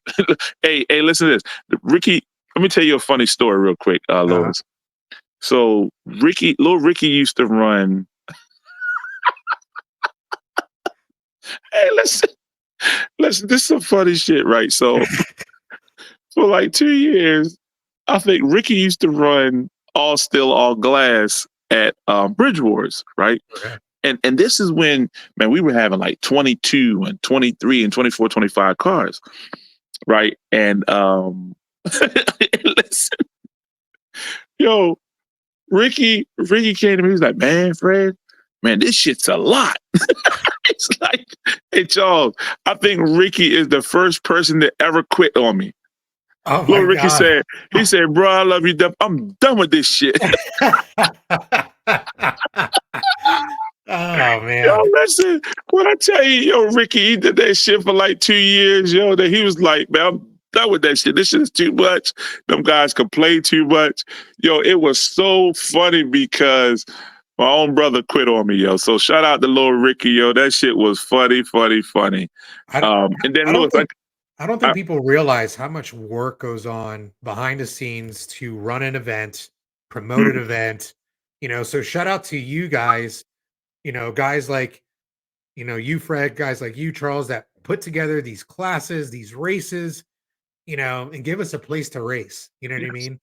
hey, listen to this. Ricky, let me tell you a funny story real quick, Lois. So little Ricky used to run. Hey, listen, this is some funny shit, right? So for like 2 years, I think Ricky used to run all steel, all glass at Bridge Wars, right? Okay. And this is when, man, we were having like 22 and 23 and 24, 25 cars, right? And listen, yo, Ricky came to me. He's like, man, Fred, man, this shit's a lot. It's like, hey, Charles, I think Ricky is the first person that ever quit on me. Oh my Ricky God. he said, bro, I love you. I'm done with this shit. Oh man. Yo, listen, when I tell you, Ricky, he did that shit for like 2 years, that he was like, man, I'm done with that shit. This shit is too much. Them guys complain too much. It was so funny because my own brother quit on me, So shout out to little Ricky, That shit was funny. I don't think people realize how much work goes on behind the scenes to run an event, promote an event, so shout out to you guys, guys like, you, Fred, guys like you, Charles, that put together these classes, these races, and give us a place to race, you know what I mean?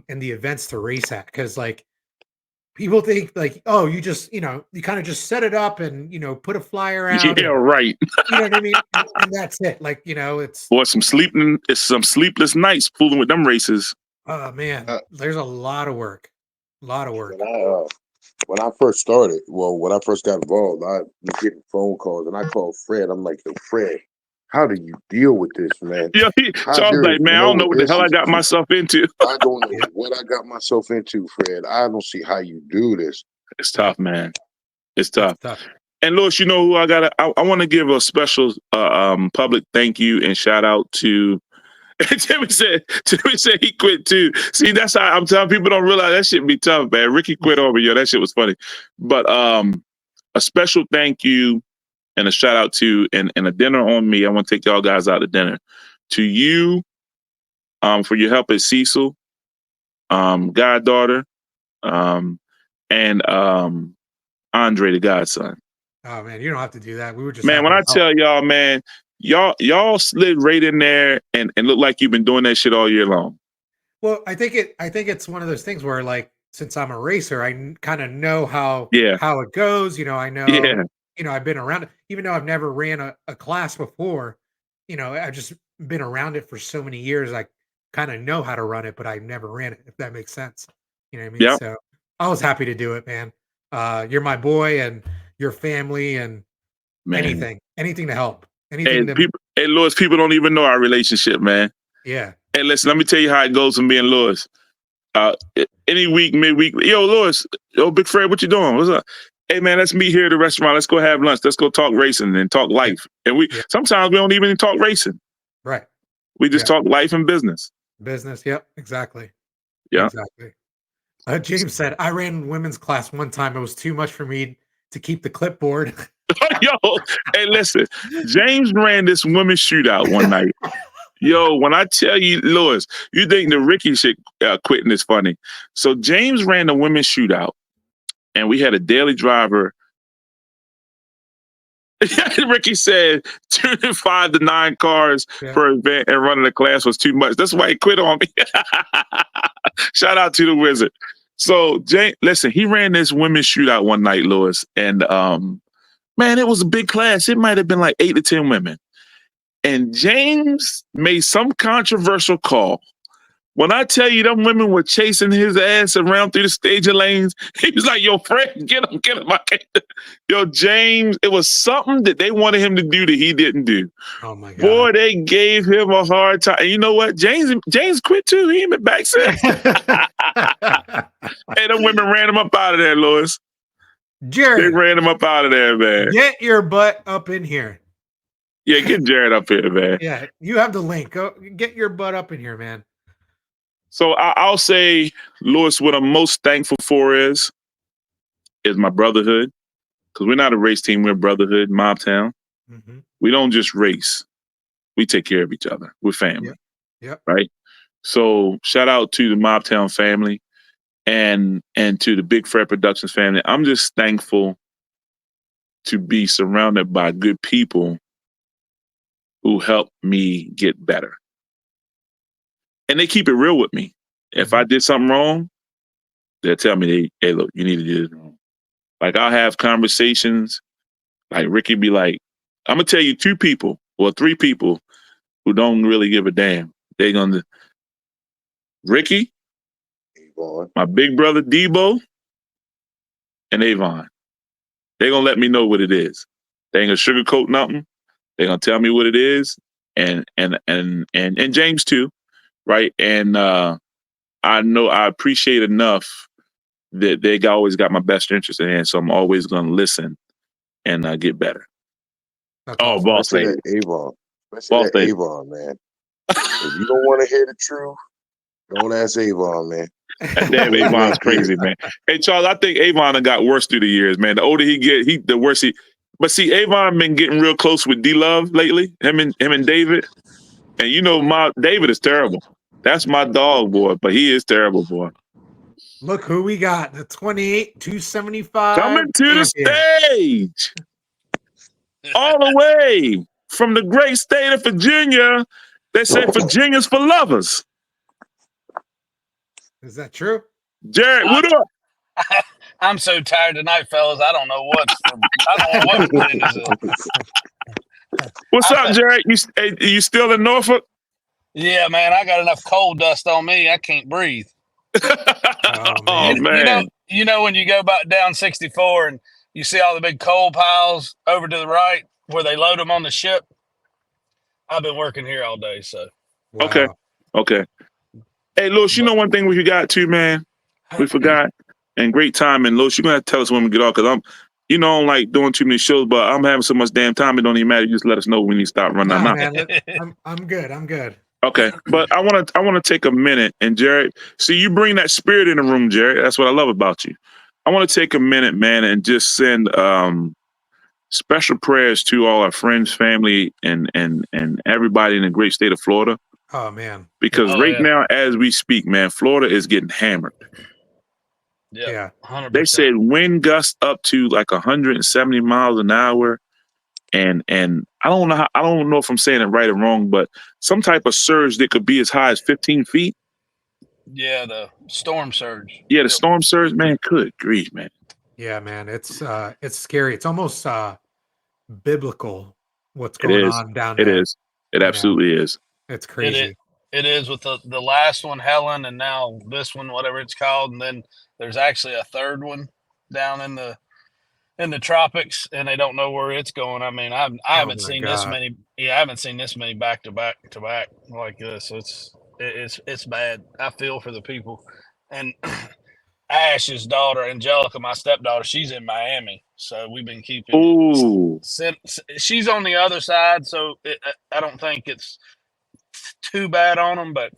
And the events to race at. Cause like people think like, oh, you just, you kind of just set it up and, put a flyer out. Yeah, right. You know what I mean? And that's it. Like, it's some sleepless nights fooling with them races. Oh man, there's a lot of work. When I first started, when I first got involved, I was getting phone calls and I called Fred. I'm like, yo, Fred, how do you deal with this, man? Yeah, so I was like, man, I don't know what the hell I got myself into. I don't know what I got myself into, Fred. I don't see how you do this. It's tough, man. It's tough. And Louis, you know who I want to give a special public thank you and shout out to. Timmy said he quit too. See, that's how I'm telling people don't realize that shit be tough, man. Ricky quit over, that shit was funny. But a special thank you and a shout out to and a dinner on me. I want to take y'all guys out to dinner. To you, for your help at Cecil, goddaughter, and Andre, the godson. Oh man, you don't have to do that. We were just Man, when happy I to help. tell y'all, man, y'all slid right in there and look like you've been doing that shit all year long. Well, I think it's one of those things where, like, since I'm a racer, I kind of know how Yeah. it goes. You know, I know, Yeah. I've been around it, even though I've never ran a class before. I've just been around it for so many years. I kind of know how to run it, but I never ran it, if that makes sense. You know what I mean? Yep. So I was happy to do it, man. You're my boy and your family and Man. anything to help. Hey, Anything to people, hey, Lewis, people don't even know our relationship, man. Yeah. Hey, listen, let me tell you how it goes from being Lewis. Any week, midweek, yo, Lewis, yo, Big Fred, what you doing? What's up? Hey, man, let's meet here at the restaurant. Let's go have lunch. Let's go talk racing and talk life. And Yeah. sometimes we don't even talk racing. Right. We just talk life and business. Business. Yep. Exactly. Yeah. Exactly. James said, I ran women's class one time. It was too much for me to keep the clipboard. Yo, hey, listen, James ran this women's shootout one night. Yo, when I tell you, Lewis, you think the Ricky shit quitting is funny. So James ran the women's shootout, and we had a daily driver. Ricky said 2 to 5 to 9 cars per event, and running the class was too much. That's why he quit on me. Shout out to the wizard. So James, listen, he ran this women's shootout one night, Lewis, and man, it was a big class. It might have been like 8 to 10 women. And James made some controversial call. When I tell you them women were chasing his ass around through the staging lanes, he was like, yo, Fred, get him. Yo, James, it was something that they wanted him to do that he didn't do. Oh my God. Boy, they gave him a hard time. And you know what? James quit too. He ain't been back since. Hey, them women ran him up out of there, Lewis. Jared. They ran him up out of there, man. Get your butt up in here. Yeah, get Jared up here, man. Yeah, you have the link. Go get your butt up in here, man. So I'll say, Lewis, what I'm most thankful for is my brotherhood. Because we're not a race team, we're a brotherhood, Mobtown. Mm-hmm. We don't just race. We take care of each other. We're family. Yep. Right? So shout out to the Mobtown family and to the Big Fred Productions family. I'm just thankful to be surrounded by good people who help me get better. And they keep it real with me. If I did something wrong, they'll tell me, hey, look, you need to do this wrong. Like, I'll have conversations, like Ricky be like, I'm going to tell you 2 people or 3 people who don't really give a damn. They're going to, Ricky, Avon, my big brother Debo, and Avon. They're going to let me know what it is. They ain't going to sugarcoat nothing. They're going to tell me what it is. And James too. Right. And I know I appreciate enough that they always got my best interest in hand. So I'm always going to listen and get better. That's awesome. Boss lady. Avon. Especially that Avon, man. If you don't want to hear the truth, don't ask Avon, man. Damn, Avon's crazy, man. Hey, Charles, I think Avon got worse through the years, man. The older he get, the worse he. But see, Avon been getting real close with D-Love lately. Him and David. And you know, David is terrible. That's my dog, boy. But he is terrible, boy. Look who we got. The 28 275 coming to the stage. All the way from the great state of Virginia. They say Virginia's for lovers. Is that true? Jared, what up? I'm so tired tonight, fellas. I don't know what Virginia's in. What's up, Jared? You still in Norfolk? Yeah, man. I got enough coal dust on me. I can't breathe. Oh, man. You know when you go back down 64 and you see all the big coal piles over to the right where they load them on the ship? I've been working here all day, so. Wow. Okay. Hey, Lewis, you know one thing we forgot too, man? We forgot. And great time. And Lewis, you're going to have to tell us when we get off because I don't like doing too many shows, but I'm having so much damn time, it don't even matter. You just let us know when we need to stop running our mouth. I'm good. Okay. But I want to take a minute. And Jared, see, you bring that spirit in the room, Jared. That's what I love about you. I want to take a minute, man, and just send special prayers to all our friends, family, and everybody in the great state of Florida. Oh man. Because Oh, right yeah. now, as we speak, man, Florida is getting hammered. Yeah, 100%. They said wind gusts up to like 170 miles an hour, and I don't know if I'm saying it right or wrong, but some type of surge that could be as high as 15 feet. Yeah, the storm surge. Yeah, the Yep. storm surge, man. Good grief, man. Yeah, man. It's scary. It's almost biblical what's It going is. on down It there. is. It You know, absolutely is. it's It is. crazy. It is with the last one, Helen, and now this one, whatever it's called, and then there's actually a third one down in the tropics, and they don't know where it's going. I mean, I Oh haven't my seen this God. many. Yeah, I haven't seen this many back to back like this. It's bad. I feel for the people. And Ash's daughter, Angelica, my stepdaughter, she's in Miami, so we've been keeping. Ooh. She's on the other side, so I don't think it's too bad on them, but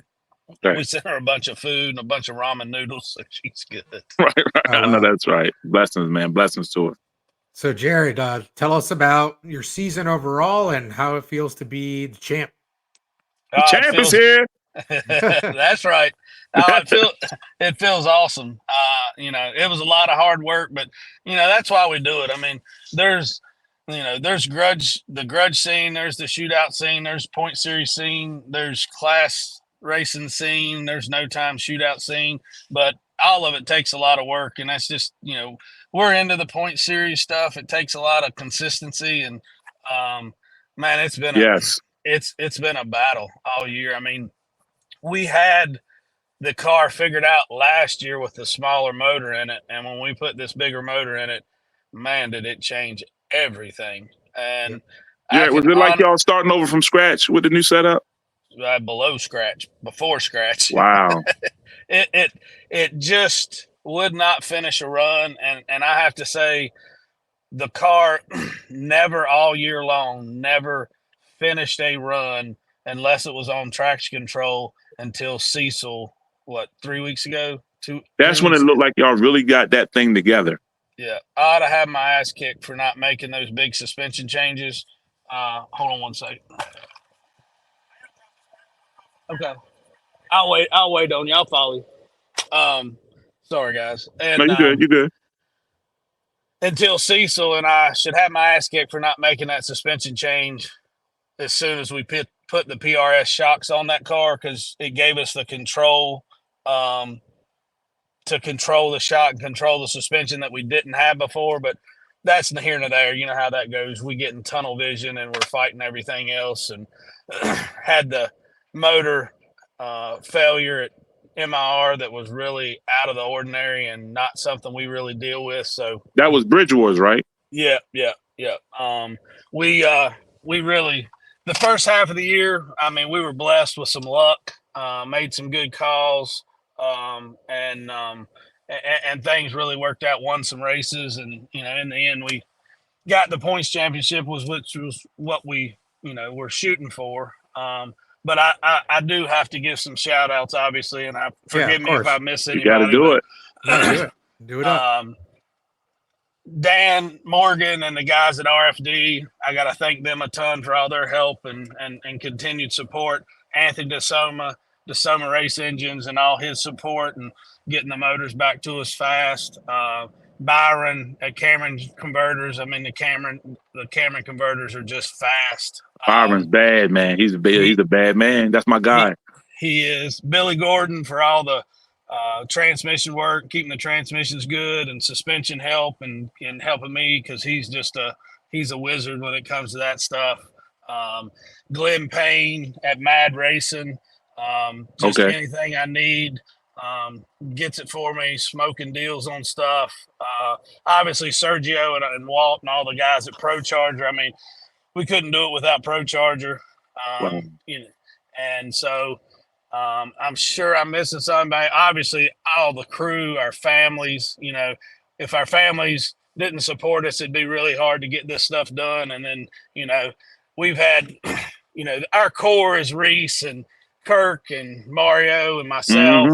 Okay. we sent her a bunch of food and a bunch of ramen noodles, so she's good. Right. Oh, I know wow. that's right. Blessings, man. Blessings to her. So Jared, tell us about your season overall and how it feels to be the champ. The It champ is feels. here. That's right. It feels awesome. It was a lot of hard work, but that's why we do it. I mean, there's the grudge scene, there's the shootout scene, there's point series scene, there's class racing scene, there's no time shootout scene, but all of it takes a lot of work, and that's just we're into the point series stuff. It takes a lot of consistency, and man, it's been Yes. it's been a battle all year. I mean, we had the car figured out last year with the smaller motor in it, and when we put this bigger motor in it, man, did it change everything. And Yeah. Was it like y'all starting over from scratch with the new setup? before scratch. Wow. it just would not finish a run, and I have to say, the car never all year long never finished a run unless it was on traction control until Cecil, 3 weeks ago? That's when it looked like y'all really got that thing together. Yeah, I ought to have my ass kicked for not making those big suspension changes. Hold on one second. Okay, I'll wait on you. I'll follow you. Sorry guys. And No, you good. You good. until Cecil and I should have my ass kicked for not making that suspension change as soon as we put the PRS shocks on that car, because it gave us the control to control the shock and control the suspension that we didn't have before. But that's the here and there. You know how that goes. We get in tunnel vision and we're fighting everything else, and had the motor failure at MIR that was really out of the ordinary and not something we really deal with. So that was Bridge Wars, right? Yeah. We really, the first half of the year, I mean, we were blessed with some luck, made some good calls, and things really worked out, won some races. And, in the end, we got the points championship, which was what we, were shooting for. But I do have to give some shout outs, obviously, and forgive me if I miss anybody. You got to do it. No, do it. Do it up. Dan Morgan and the guys at RFD, I got to thank them a ton for all their help and continued support. Anthony DeSoma Race Engines, and all his support and getting the motors back to us fast. Byron at Cameron Converters. I mean, the Cameron Converters are just fast. Byron's bad, man. He's a bad man. That's my guy. He is. Billy Gordon for all the transmission work, keeping the transmissions good, and suspension help, and helping me, because he's a wizard when it comes to that stuff. Glenn Payne at Mad Racing, anything I need, gets it for me, smoking deals on stuff. Obviously Sergio and Walt and all the guys at Pro Charger. I mean, we couldn't do it without Pro Charger. Wow. And so I'm sure I'm missing somebody. Obviously, all the crew, our families. If our families didn't support us, it'd be really hard to get this stuff done. And then, we've had, our core is Reese and Kirk and Mario and myself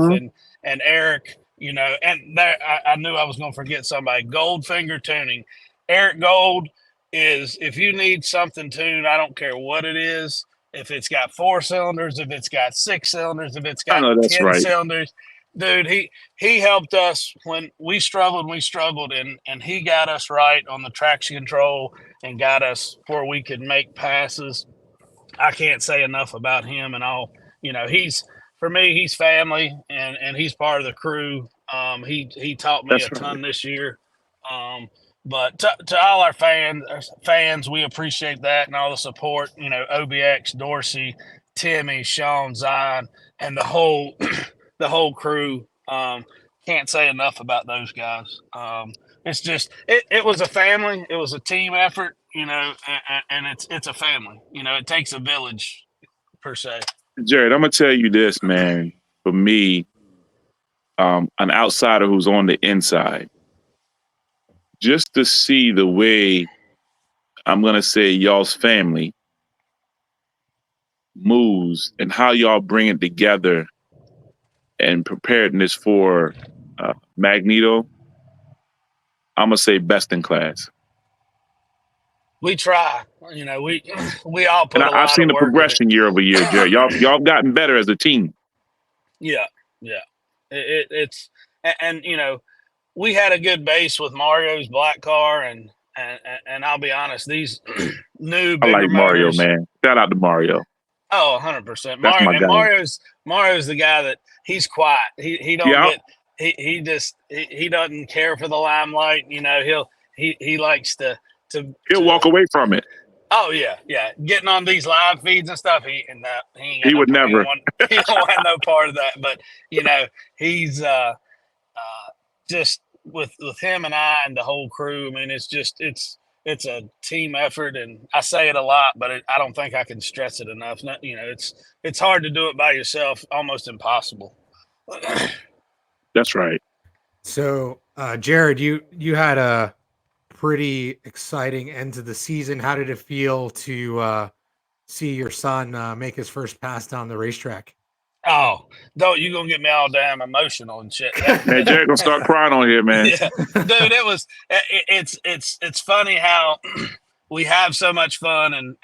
and Eric. And there, I knew I was going to forget somebody. Goldfinger Tuning. Eric Gold is, if you need something tuned, I don't care what it is. if it's got 4 cylinders, if it's got 6 cylinders, if it's I got know that's 10 right. cylinders. Dude, he helped us when we struggled, and he got us right on the traction control and got us where we could make passes. I can't say enough about him and all. You know, for me, he's family and he's part of the crew. He taught me a That's ton right. this year. But to all our fans, we appreciate that and all the support. You know, OBX, Dorsey, Timmy, Sean, Zion, and the whole the whole crew. Can't say enough about those guys. It's just it was a family. It was a team effort. You know, and it's a family. You know, it takes a village per se. Jared, I'm gonna tell you this, man. For me, an outsider who's on the inside, just to see the way I'm gonna say y'all's family moves and how y'all bring it together and preparedness for Magneto, I'm gonna say best in class. We try. You know, we all And put a I've lot of seen the work in it. progression year over year, Jared. Y'all gotten better as a team. Yeah, yeah. It's and you know, we had a good base with Mario's black car, and I'll be honest, these new I bigger like Mario, motors. man. Shout out to Mario. Oh, 100%. That's my guy. Mario's the guy that he's quiet. He don't Yeah, get he doesn't care for the limelight. You know, he likes to he'll walk away from it. Oh yeah. Getting on these live feeds and stuff, he ain't got He no would never. he don't have no part of that. But you know, he's just with him and I and the whole crew. I mean, it's a team effort, and I say it a lot, but I don't think I can stress it enough. You know, it's hard to do it by yourself, almost impossible. That's right. So, Jared, you had a pretty exciting end to the season. How did it feel to see your son make his first pass down the racetrack? Oh, don't you gonna get me all damn emotional and shit? Man, Jared gonna start crying on here, man. Yeah, dude, it's funny how we have so much fun, and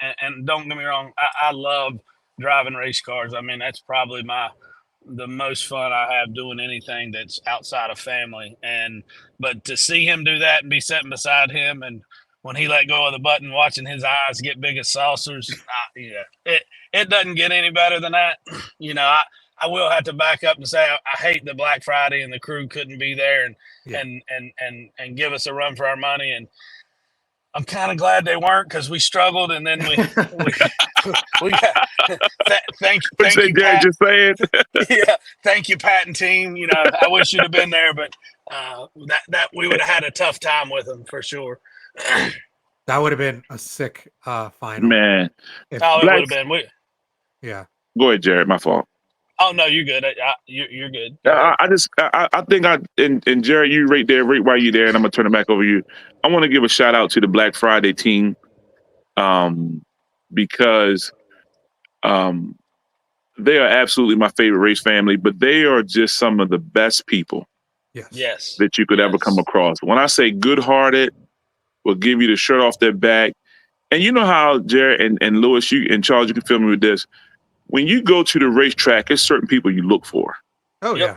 don't get me wrong, I love driving race cars. I mean, that's probably the most fun I have doing anything that's outside of family. But to see him do that and be sitting beside him, and when he let go of the button, watching his eyes get big as saucers, it doesn't get any better than that. You know, I will have to back up and say I hate that Black Friday and the crew couldn't be there and give us a run for our money. And I'm kind of glad they weren't, because we struggled, and then we got thank you, Pat. Just saying. Yeah, thank you, Pat and team. You know, I wish you'd have been there, but that we would have had a tough time with them for sure. That would have been a sick final. Man. It would have been. Yeah. Go ahead, Jared. My fault. Oh no, you're good. You're good. I think and Jared, you right there, right while you there, and I'm gonna turn it back over to you. I want to give a shout out to the Black Friday team, because they are absolutely my favorite race family, but they are just some of the best people Yes. that you could ever come across. When I say good-hearted, will give you the shirt off their back. And you know how, Jared and Lewis, you and Charles, you can feel me with this. When you go to the racetrack, there's certain people you look for. Oh, Yep. yeah.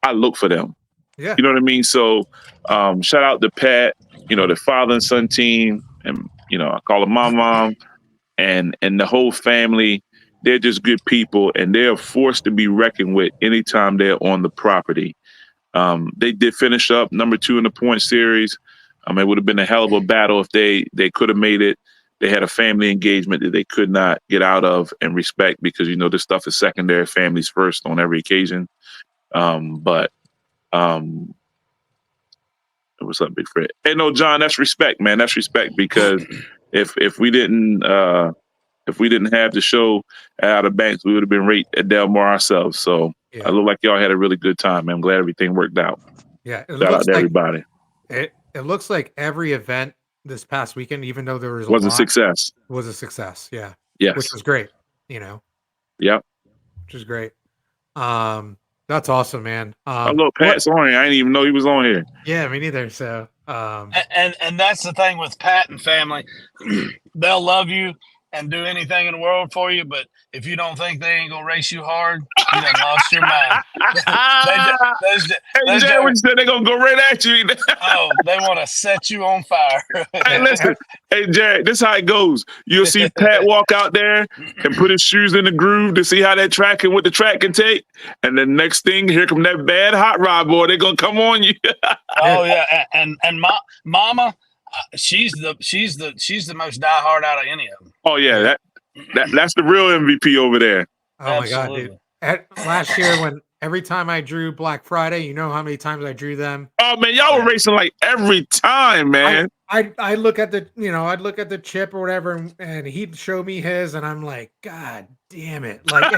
I look for them. Yeah. You know what I mean? So shout out to Pat, you know, the father and son team. And, you know, I call them my mom and the whole family. They're just good people, and they're a force to be reckoned with anytime they're on the property. They did finish up number 2 in the point series. It would have been a hell of a battle if they could have made it. They had a family engagement that they could not get out of and respect, because, you know, this stuff is secondary, families first on every occasion. But what's up, Big Fred? Hey, no, John, that's respect, man. That's respect, because if we didn't have the show at Outer Banks, we would have been right at Del Mar ourselves. So I look like y'all had a really good time, man. I'm glad everything worked out. Yeah. Shout out to everybody. It looks like every event this past weekend, even though there was a success. Was a success. Yeah. Yes. Which was great. You know. Yep. Which is great. That's awesome, man. Look, Pat's on here. I didn't even know he was on here. Yeah, me neither. So and that's the thing with Pat and family. They'll love you and do anything in the world for you, but if you don't think they ain't gonna race you hard, you done lost your mind. those, Hey, those Jay, what you jokers, said? They're going to go right at you. oh, they want to set you on fire. Hey, listen. Hey, Jared, this is how it goes. You'll see Pat walk out there and put his shoes in the groove to see how that track and what the track can take. And the next thing, here come that bad hot rod boy. They're going to come on you. Oh yeah, and Mama, she's the most diehard out of any of them. Oh, yeah. That's the real MVP over there. Oh my God, dude. Last year, when every time I drew Black Friday, you know how many times I drew them? Oh, man, y'all were racing like every time, man. I look at the, I'd look at the chip or whatever, and he'd show me his, and I'm like, God damn it. Like,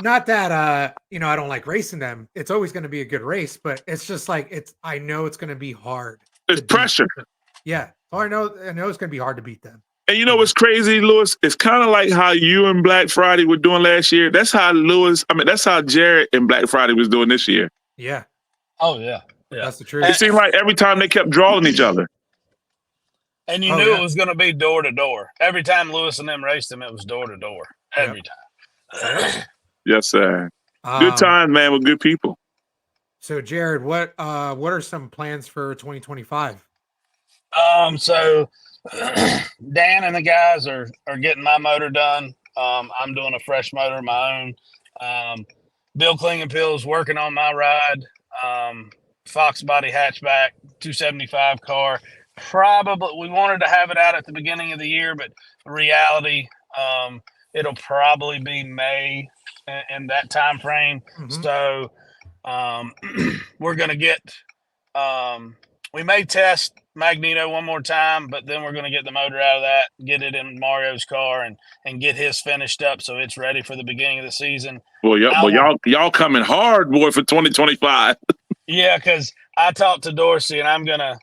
not that, I don't like racing them. It's always going to be a good race, but it's just like, I know it's going to be hard. There's pressure. Yeah. Oh, I know it's going to be hard to beat them. And you know what's crazy, Lewis? It's kind of like how you and Black Friday were doing last year. That's how that's how Jared and Black Friday was doing this year. Yeah. Oh, yeah. That's the truth. It seemed like every time they kept drawing each other. And you knew it was going to be door to door. Every time Lewis and them raced them, it was door to door. Every time. Yes, sir. Good time, man, with good people. So, Jared, what are some plans for 2025? So Dan and the guys are getting my motor done. I'm doing a fresh motor of my own. Bill Klingenpill's working on my ride. Fox body hatchback, 275 car. Probably we wanted to have it out at the beginning of the year, but reality, it'll probably be May in that time frame. Mm-hmm. So we're gonna get. We may test Magneto one more time, but then we're going to get the motor out of that, get it in Mario's car, and get his finished up so it's ready for the beginning of the season. Well, y'all coming hard, boy, for 2025. Yeah, because I talked to Dorsey, and I'm going to,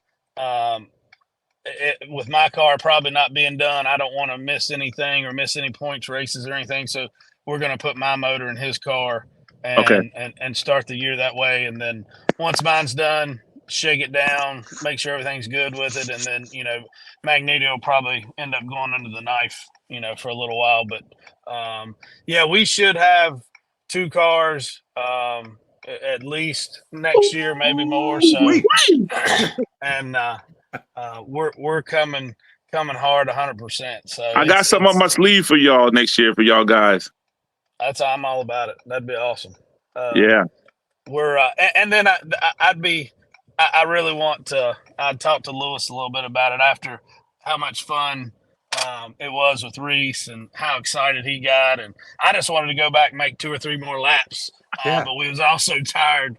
with my car probably not being done, I don't want to miss anything or miss any points races or anything. So we're going to put my motor in his car and start the year that way. And then once mine's done, shake it down, make sure everything's good with it, and then Magneto will probably end up going under the knife, for a little while. But we should have 2 cars at least next year, maybe more. So, and we're coming hard 100%. So I got something up my sleeve for y'all next year for y'all guys. I'm all about it. That'd be awesome. Yeah, we're and then I really want to. I talked to Lewis a little bit about it after how much fun it was with Reese and how excited he got, and I just wanted to go back and make 2 or 3 more laps. But we was all so tired,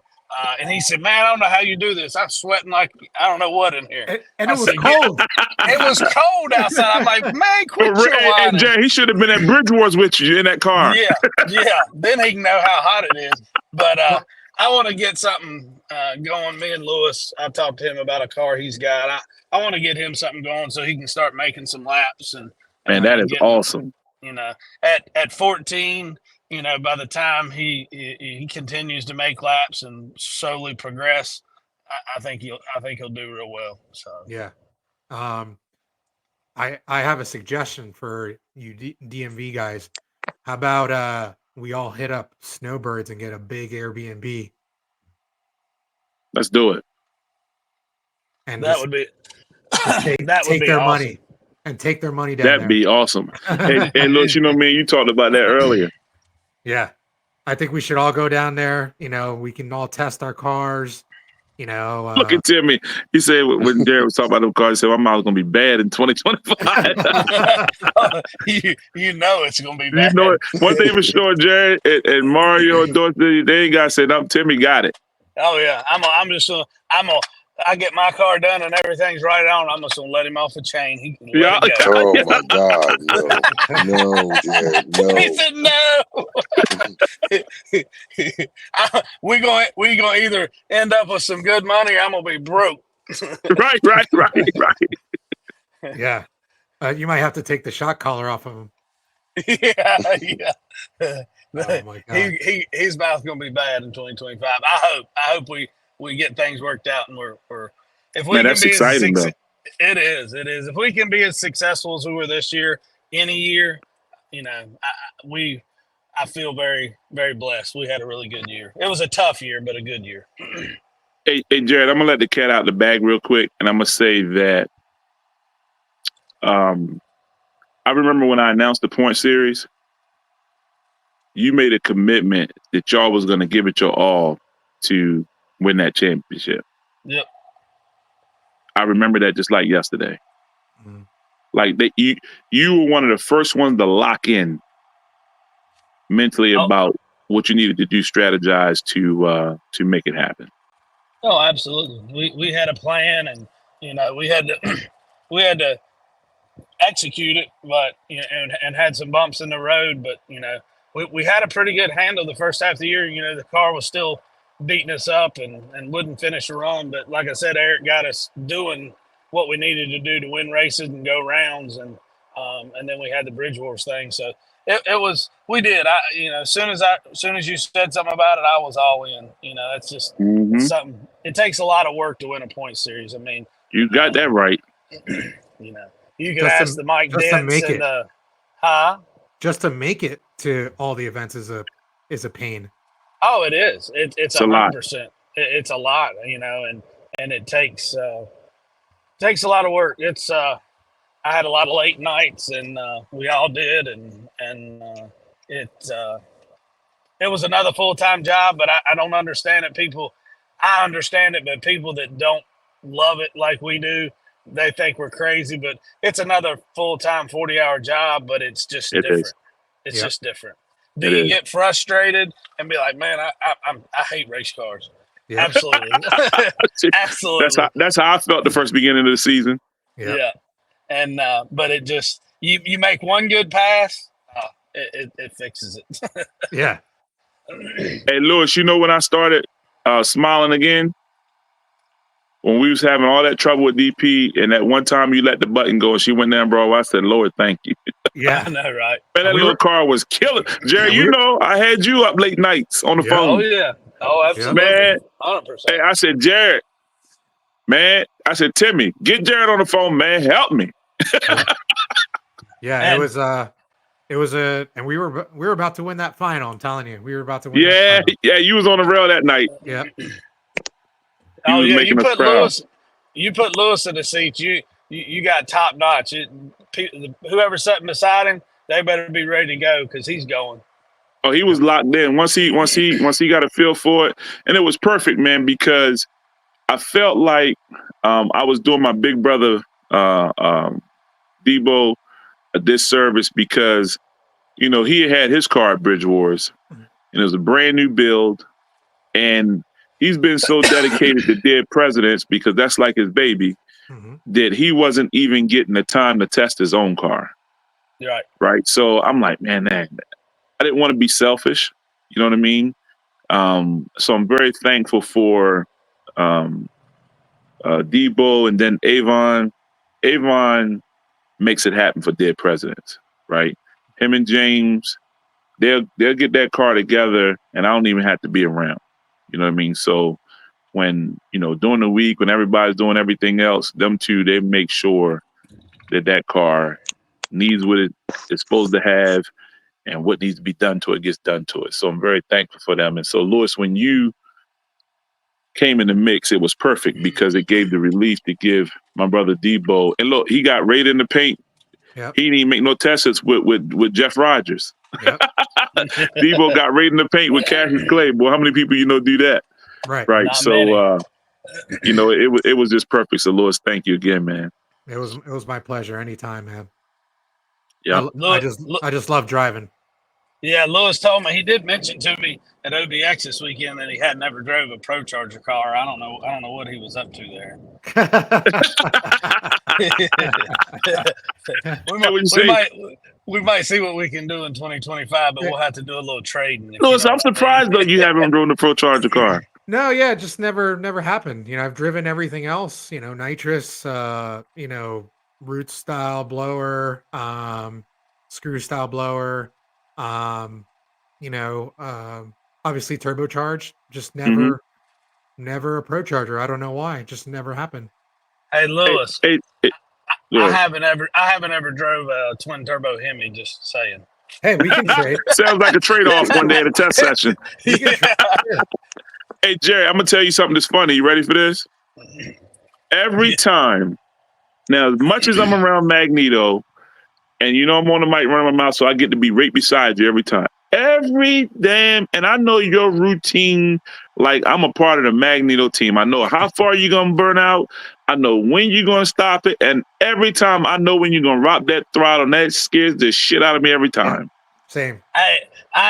and he said, "Man, I don't know how you do this. I'm sweating like I don't know what in here." And it was cold. It was cold outside. I'm like, "Man, quit your whining." And Jay, he should have been at Bridge Wars with you in that car. Yeah. Then he can know how hot it is. But I want to get something going. Me and Lewis, I talked to him about a car he's got. I want to get him something going so he can start making some laps. And man, that is awesome. At 14, by the time he continues to make laps and slowly progress, I think he'll do real well. So yeah, I have a suggestion for you DMV guys. How about we all hit up Snowbirds and get a big Airbnb? Let's do it. And that would be take their awesome money and take their money down. That'd be awesome. Hey, look, man, you talked about that earlier. Yeah, I think we should all go down there. We can all test our cars. Look at Timmy. He said when Jared was talking about the car, he said, "My mom's gonna be bad in 2025." It's gonna be bad. One thing for sure, Jared and Mario and Dorothy, they ain't gotta say nothing. Timmy got it. Oh yeah, I get my car done and everything's right on. I'm just gonna let him off the chain. He can let it go. Oh my God, no, Jared, no. He said no. we gonna either end up with some good money or I'm gonna be broke. Right. Yeah, you might have to take the shock collar off of him. Yeah. Oh my God. His mouth's gonna be bad in 2025. I hope we get things worked out and we're if we man, can that's be exciting though. It is. It is. If we can be as successful as we were this year, any year, I feel very, very blessed. We had a really good year. It was a tough year, but a good year. Hey, Jared, I'm gonna let the cat out the bag real quick, and I'm gonna say that I remember when I announced the point series, you made a commitment that y'all was gonna give it your all to win that championship. Yep. I remember that just like yesterday. Mhm. Like that, you were one of the first ones to lock in mentally about what you needed to do, strategize to make it happen. Oh, absolutely. We had a plan, and we had to we had to execute it, but and had some bumps in the road, but we had a pretty good handle the first half of the year. The car was still beating us up and wouldn't finish a run, but like I said, Eric got us doing what we needed to do to win races and go rounds, and then we had the Bridge Wars thing. So it was, we did. As soon as you said something about it, I was all in. That's just it's something. It takes a lot of work to win a point series. I mean, You got that right. You can ask the Mike Dents and just to make it to all the events is a pain. Oh, it is. It's 100%. It's a lot, and it takes a lot of work. It's I had a lot of late nights, and we all did, and it was another full-time job, but I don't understand it. I understand it, but people that don't love it like we do, they think we're crazy. But it's another full-time 40-hour job, but it's just different. It's just different. Do you get frustrated and be like, man, I hate race cars? Yeah. Absolutely. Absolutely. That's how I felt the first beginning of the season. Yeah. And but it just you make one good pass, it fixes it. Yeah. Hey, Lewis, when I started smiling again? When we was having all that trouble with DP, and that one time you let the button go and she went down, bro, I said, Lord, thank you. Yeah. I know, right? Man, that little car was killing. Jerry, I had you up late nights on the phone. Oh, yeah. Oh, absolutely. Man, 100%. Hey, I said, Jared, man, I said, Timmy, get Jared on the phone, man. Help me. Yeah, and and we were about to win that final. I'm telling you, we were about to win. Yeah, you was on the rail that night. Yeah. Oh yeah, you put Lewis in the seat. You got top notch. Whoever's sitting beside him, they better be ready to go because he's going. Oh, he was locked in. Once he got a feel for it, and it was perfect, man, because I felt like I was doing my big brother Debo a disservice because he had his car at Bridge Wars, and it was a brand new build, and he's been so dedicated to Dead Presidents because that's like his baby, that he wasn't even getting the time to test his own car. Right. So I'm like, man, I didn't want to be selfish. You know what I mean? So I'm very thankful for Debo, and then Avon. Avon makes it happen for Dead Presidents, right? Him and James, they'll get that car together, and I don't even have to be around. You know what I mean? So when, during the week, when everybody's doing everything else, them two, they make sure that car needs what it's supposed to have, and what needs to be done to it gets done to it. So I'm very thankful for them. And so, Lewis, when you came in the mix, it was perfect because it gave the relief to give my brother Debo. And look, he got right in the paint. Yep. He didn't even make no tests with Jeff Rogers. Yep. Debo got right in the paint with Cassius Clay. Boy, how many people do that? Right. Not so many. it was just perfect. So, Lewis, thank you again, man. It was my pleasure. Anytime, man. Yeah. I just love driving. Yeah, Lewis told me, he did mention to me at OBX this weekend that he had never drove a Pro Charger car. I don't know what he was up to there. we might see what we can do in 2025, but we'll have to do a little trading. Lewis, I'm surprised though you haven't driven the Pro Charger car. No, yeah, it just never happened. I've driven everything else. Nitrous, root style blower, screw style blower, obviously turbocharged. Just never a Pro Charger. I don't know why. It just never happened. Hey, Lewis, Hey, go I ahead. haven't ever drove a twin turbo Hemi. Just saying. Hey, we can trade. Sounds like a trade-off one day at a test session. We can trade. Yeah. Hey, Jerry, I'm gonna tell you something that's funny. You ready for this? Every Yeah. time. Now, as much as I'm around Magneto, and you know I'm on the mic running my mouth, so I get to be right beside you every time. And I know your routine, like I'm a part of the Magneto team. I know how far you're gonna burn out. I know when you're gonna stop it, and every time I know when you're gonna rock that throttle, and that scares the shit out of me every time. Same. I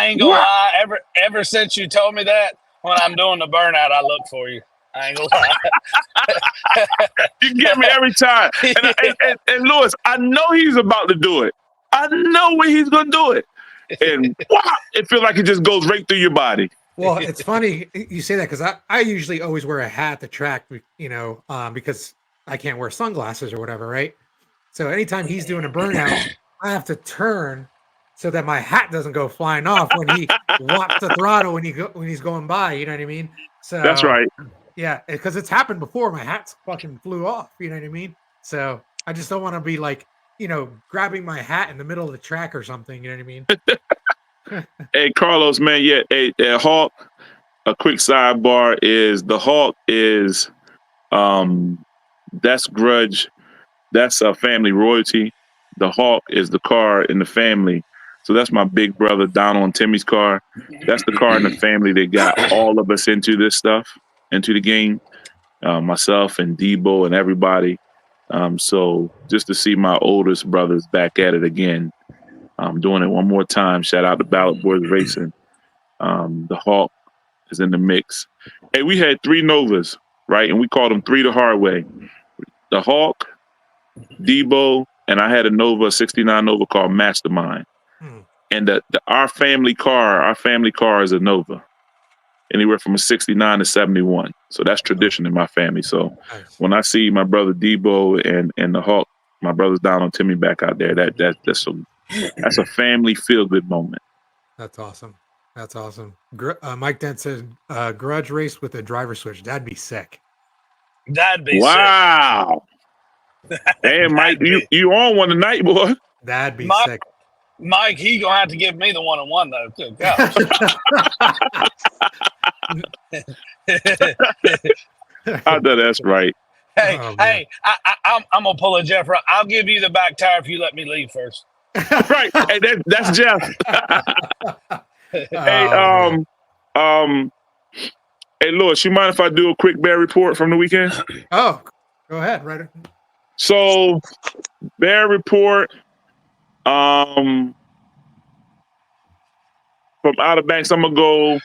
ain't gonna lie. Ever since you told me that, when I'm doing the burnout, I look for you. I ain't gonna lie. You get me every time. And Lewis, I know he's about to do it. I know when he's gonna do it. And wow, it feels like it just goes right through your body. Well, it's funny you say that because I usually always wear a hat at the track, because I can't wear sunglasses or whatever, right? So anytime he's doing a burnout, I have to turn so that my hat doesn't go flying off when he whops the throttle when he's going by. You know what I mean? So That's right. yeah, because it's happened before. My hat's fucking flew off. You know what I mean? So I just don't want to be like, grabbing my hat in the middle of the track or something. You know what I mean? Hey, Carlos, man, yeah, hey, Hawk, a quick sidebar is the Hawk is that's grudge. That's a family royalty. The Hawk is the car in the family. So that's my big brother Donald and Timmy's car. That's the car in the family that got all of us into this stuff, into the game. Myself and Debo and everybody. So just to see my oldest brothers back at it again, doing it one more time. Shout out to Ballot Boys Racing. The Hawk is in the mix. Hey, we had 3 Novas, right? And we called them 3 the hard way. The Hawk, Debo, and I had a Nova, 69 Nova called Mastermind. Hmm. And our family car is a Nova. Anywhere from a 69 to 71. So that's tradition in my family. So Nice. when I see my brother Debo and the Hawk, my brothers down on Timmy back out there, that's a family feel good moment. That's awesome. That's awesome. Mike Dent said, "Garage race with a driver switch. That'd be sick." That'd be Wow. sick. Damn, Mike, you on one tonight, boy. That'd be Mike, sick. Mike, he gonna have to give me the 1-on-1 though. Good gosh. I know that's right. Hey, Oh, hey, I'm gonna pull a Jeff. I'll give you the back tire if you let me leave first. Right. Hey, that's Jeff. Hey, hey, Lewis, you mind if I do a quick bear report from the weekend? Oh, go ahead. Right. So, bear report. From Outer Banks, I'm gonna go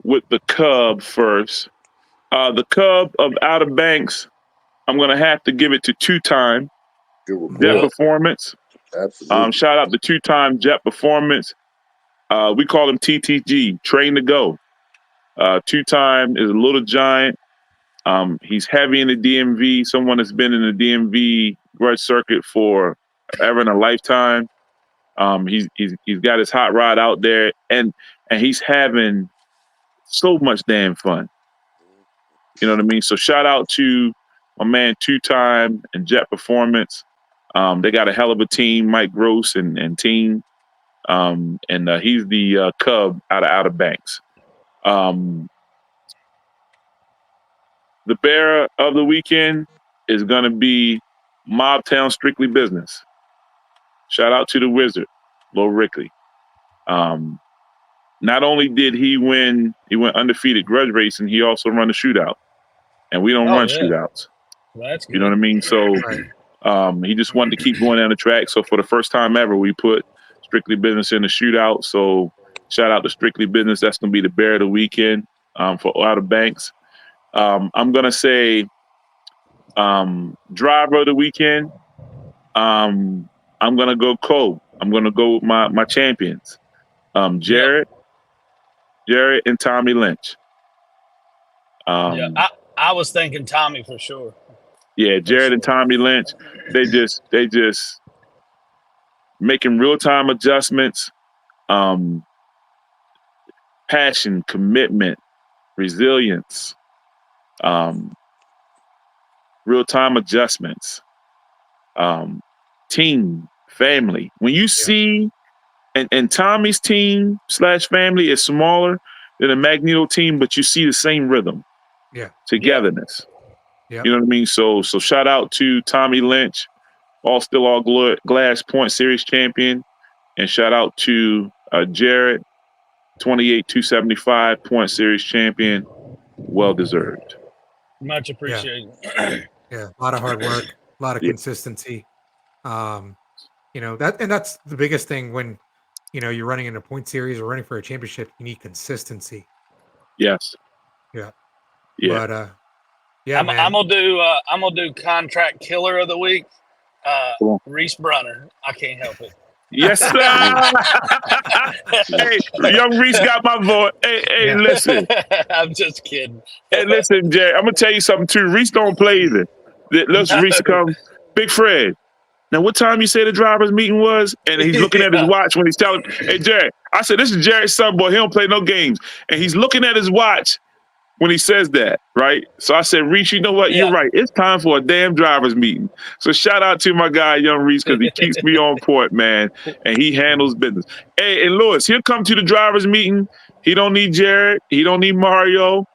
with the Cub first. The Cub of Outer Banks, I'm gonna have to give it to 2-time Jet Performance. Absolutely. Shout out to 2-time Jet Performance. We call him TTG, Train to Go. 2-time is a little giant. He's heavy in the DMV. Someone that's been in the DMV grudge circuit for ever in a lifetime. He's got his hot rod out there, and he's having so much damn fun. You know what I mean? So shout out to my man 2-time and Jet Performance. They got a hell of a team, Mike Gross and team. And he's the Cub out of Outer Banks. The bearer of the weekend is going to be Mobtown Strictly Business. Shout out to the Wizard, Lil Rickley. Not only did he went undefeated grudge racing, he also run a shootout. And we don't run shootouts. That's good. You know what I mean? So he just wanted to keep going down the track. So for the first time ever, we put Strictly Business in the shootout. So shout out to Strictly Business. That's going to be the bear of the weekend for Outer Banks. I'm going to say driver of the weekend. I'm going to go Cole. I'm going to go with my champions. Jared and Tommy Lynch. I was thinking Tommy for sure. Yeah, Jared and Tommy Lynch, they just making real-time adjustments, passion, commitment, resilience. real-time adjustments, team, family. When you see, and Tommy's team / family is smaller than a Magneto team, but you see the same rhythm, togetherness. Yeah. You know what I mean? So shout out to Tommy Lynch, all glass point series champion, and shout out to Jared, 28-275 point series champion, well deserved. Much appreciated. Yeah, a lot of hard work, a lot of consistency. That's the biggest thing when you're running in a point series or running for a championship. You need consistency. Yes. Yeah. Yeah. But I'm man. gonna do contract killer of the week. Reese Brunner. I can't help it. Yes, sir. Hey, young Reese got my vote. Hey, listen. I'm just kidding. Hey, listen, Jay. I'm gonna tell you something too. Reese don't play either. Let's Reese come. Big Fred. Now, what time you say the driver's meeting was? And he's looking at his watch when he's telling, hey, Jared. I said, this is Jared's son, boy. He don't play no games. And he's looking at his watch when he says that, right? So I said, Reese, you know what? You're right. It's time for a damn driver's meeting. So shout out to my guy, young Reese, because he keeps me on point, man. And he handles business. Hey, and Lewis, he'll come to the driver's meeting. He don't need Jared. He don't need Mario.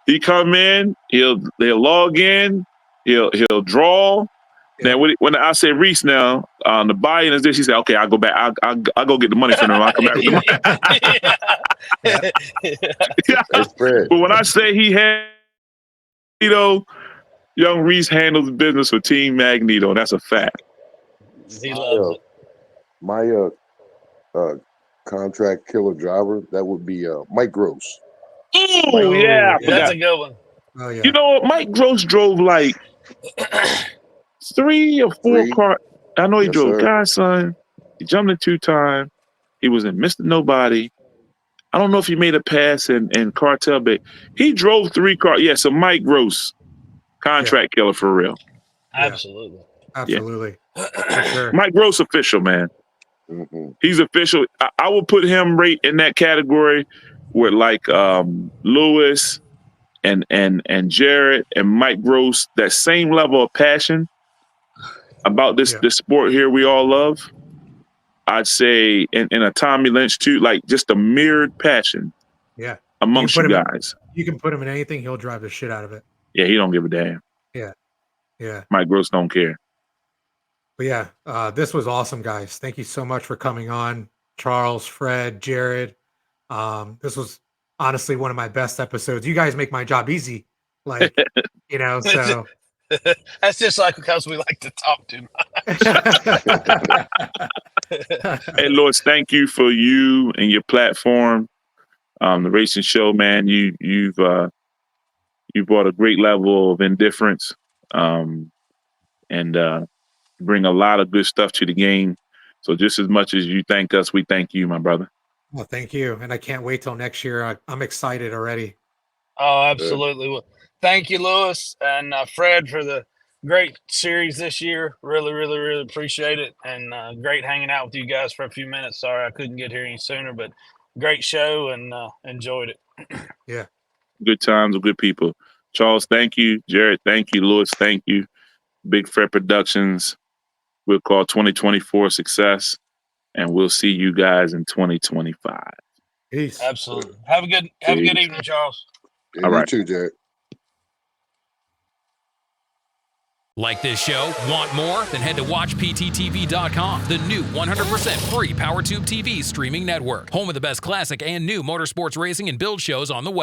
He come in. He'll log in. He'll draw. Now, when I say Reese now, the buy-in is this. He said, okay, I'll go back. I'll go get the money from him. I'll come back with the money. But when I say he had, young Reese handles business for Team Magneto. That's a fact. He loves it. My contract killer driver, that would be Mike Gross. Oh, yeah. That's a good one. Oh, yeah. You know what? Mike Gross drove like 3 or 4 cars. I know he drove Godson. He jumped in 2-time. He was in Mr. Nobody. I don't know if he made a pass in Cartel Bay. He drove 3 cars. Yeah, so Mike Gross, contract killer for real. Absolutely. Absolutely. For sure. Mike Gross official, man. Mm-hmm. He's official. I would put him right in that category with like Lewis and Jared and Mike Gross, that same level of passion about this sport here we all love. I'd say in a Tommy Lynch too, like just a mirrored passion amongst you guys. You can put him in anything, he'll drive the shit out of it. Yeah, he don't give a damn. Yeah. Mike Gross don't care. But this was awesome, guys. Thank you so much for coming on. Charles, Fred, Jared. This was honestly one of my best episodes. You guys make my job easy. Like, so that's just like because we like to talk too much. Hey, Lewis, thank you for you and your platform. The racing show, man, you brought a great level of indifference, and bring a lot of good stuff to the game. So just as much as you thank us, we thank you, my brother. Well, thank you. And I can't wait till next year. I'm excited already. Oh, absolutely. Well, thank you, Lewis and Fred, for the great series this year. Really, really, really appreciate it. And great hanging out with you guys for a few minutes. Sorry I couldn't get here any sooner, but great show and enjoyed it. Yeah. Good times with good people. Charles, thank you. Jared, thank you. Lewis, thank you. Big Fred Productions. We'll call 2024 success, and we'll see you guys in 2025. Peace. Absolutely. Have a good evening, Charles. Yeah, all right. You too, Jared. Like this show? Want more? Then head to WatchPTTV.com, the new 100% free PowerTube TV streaming network. Home of the best classic and new motorsports racing and build shows on the web.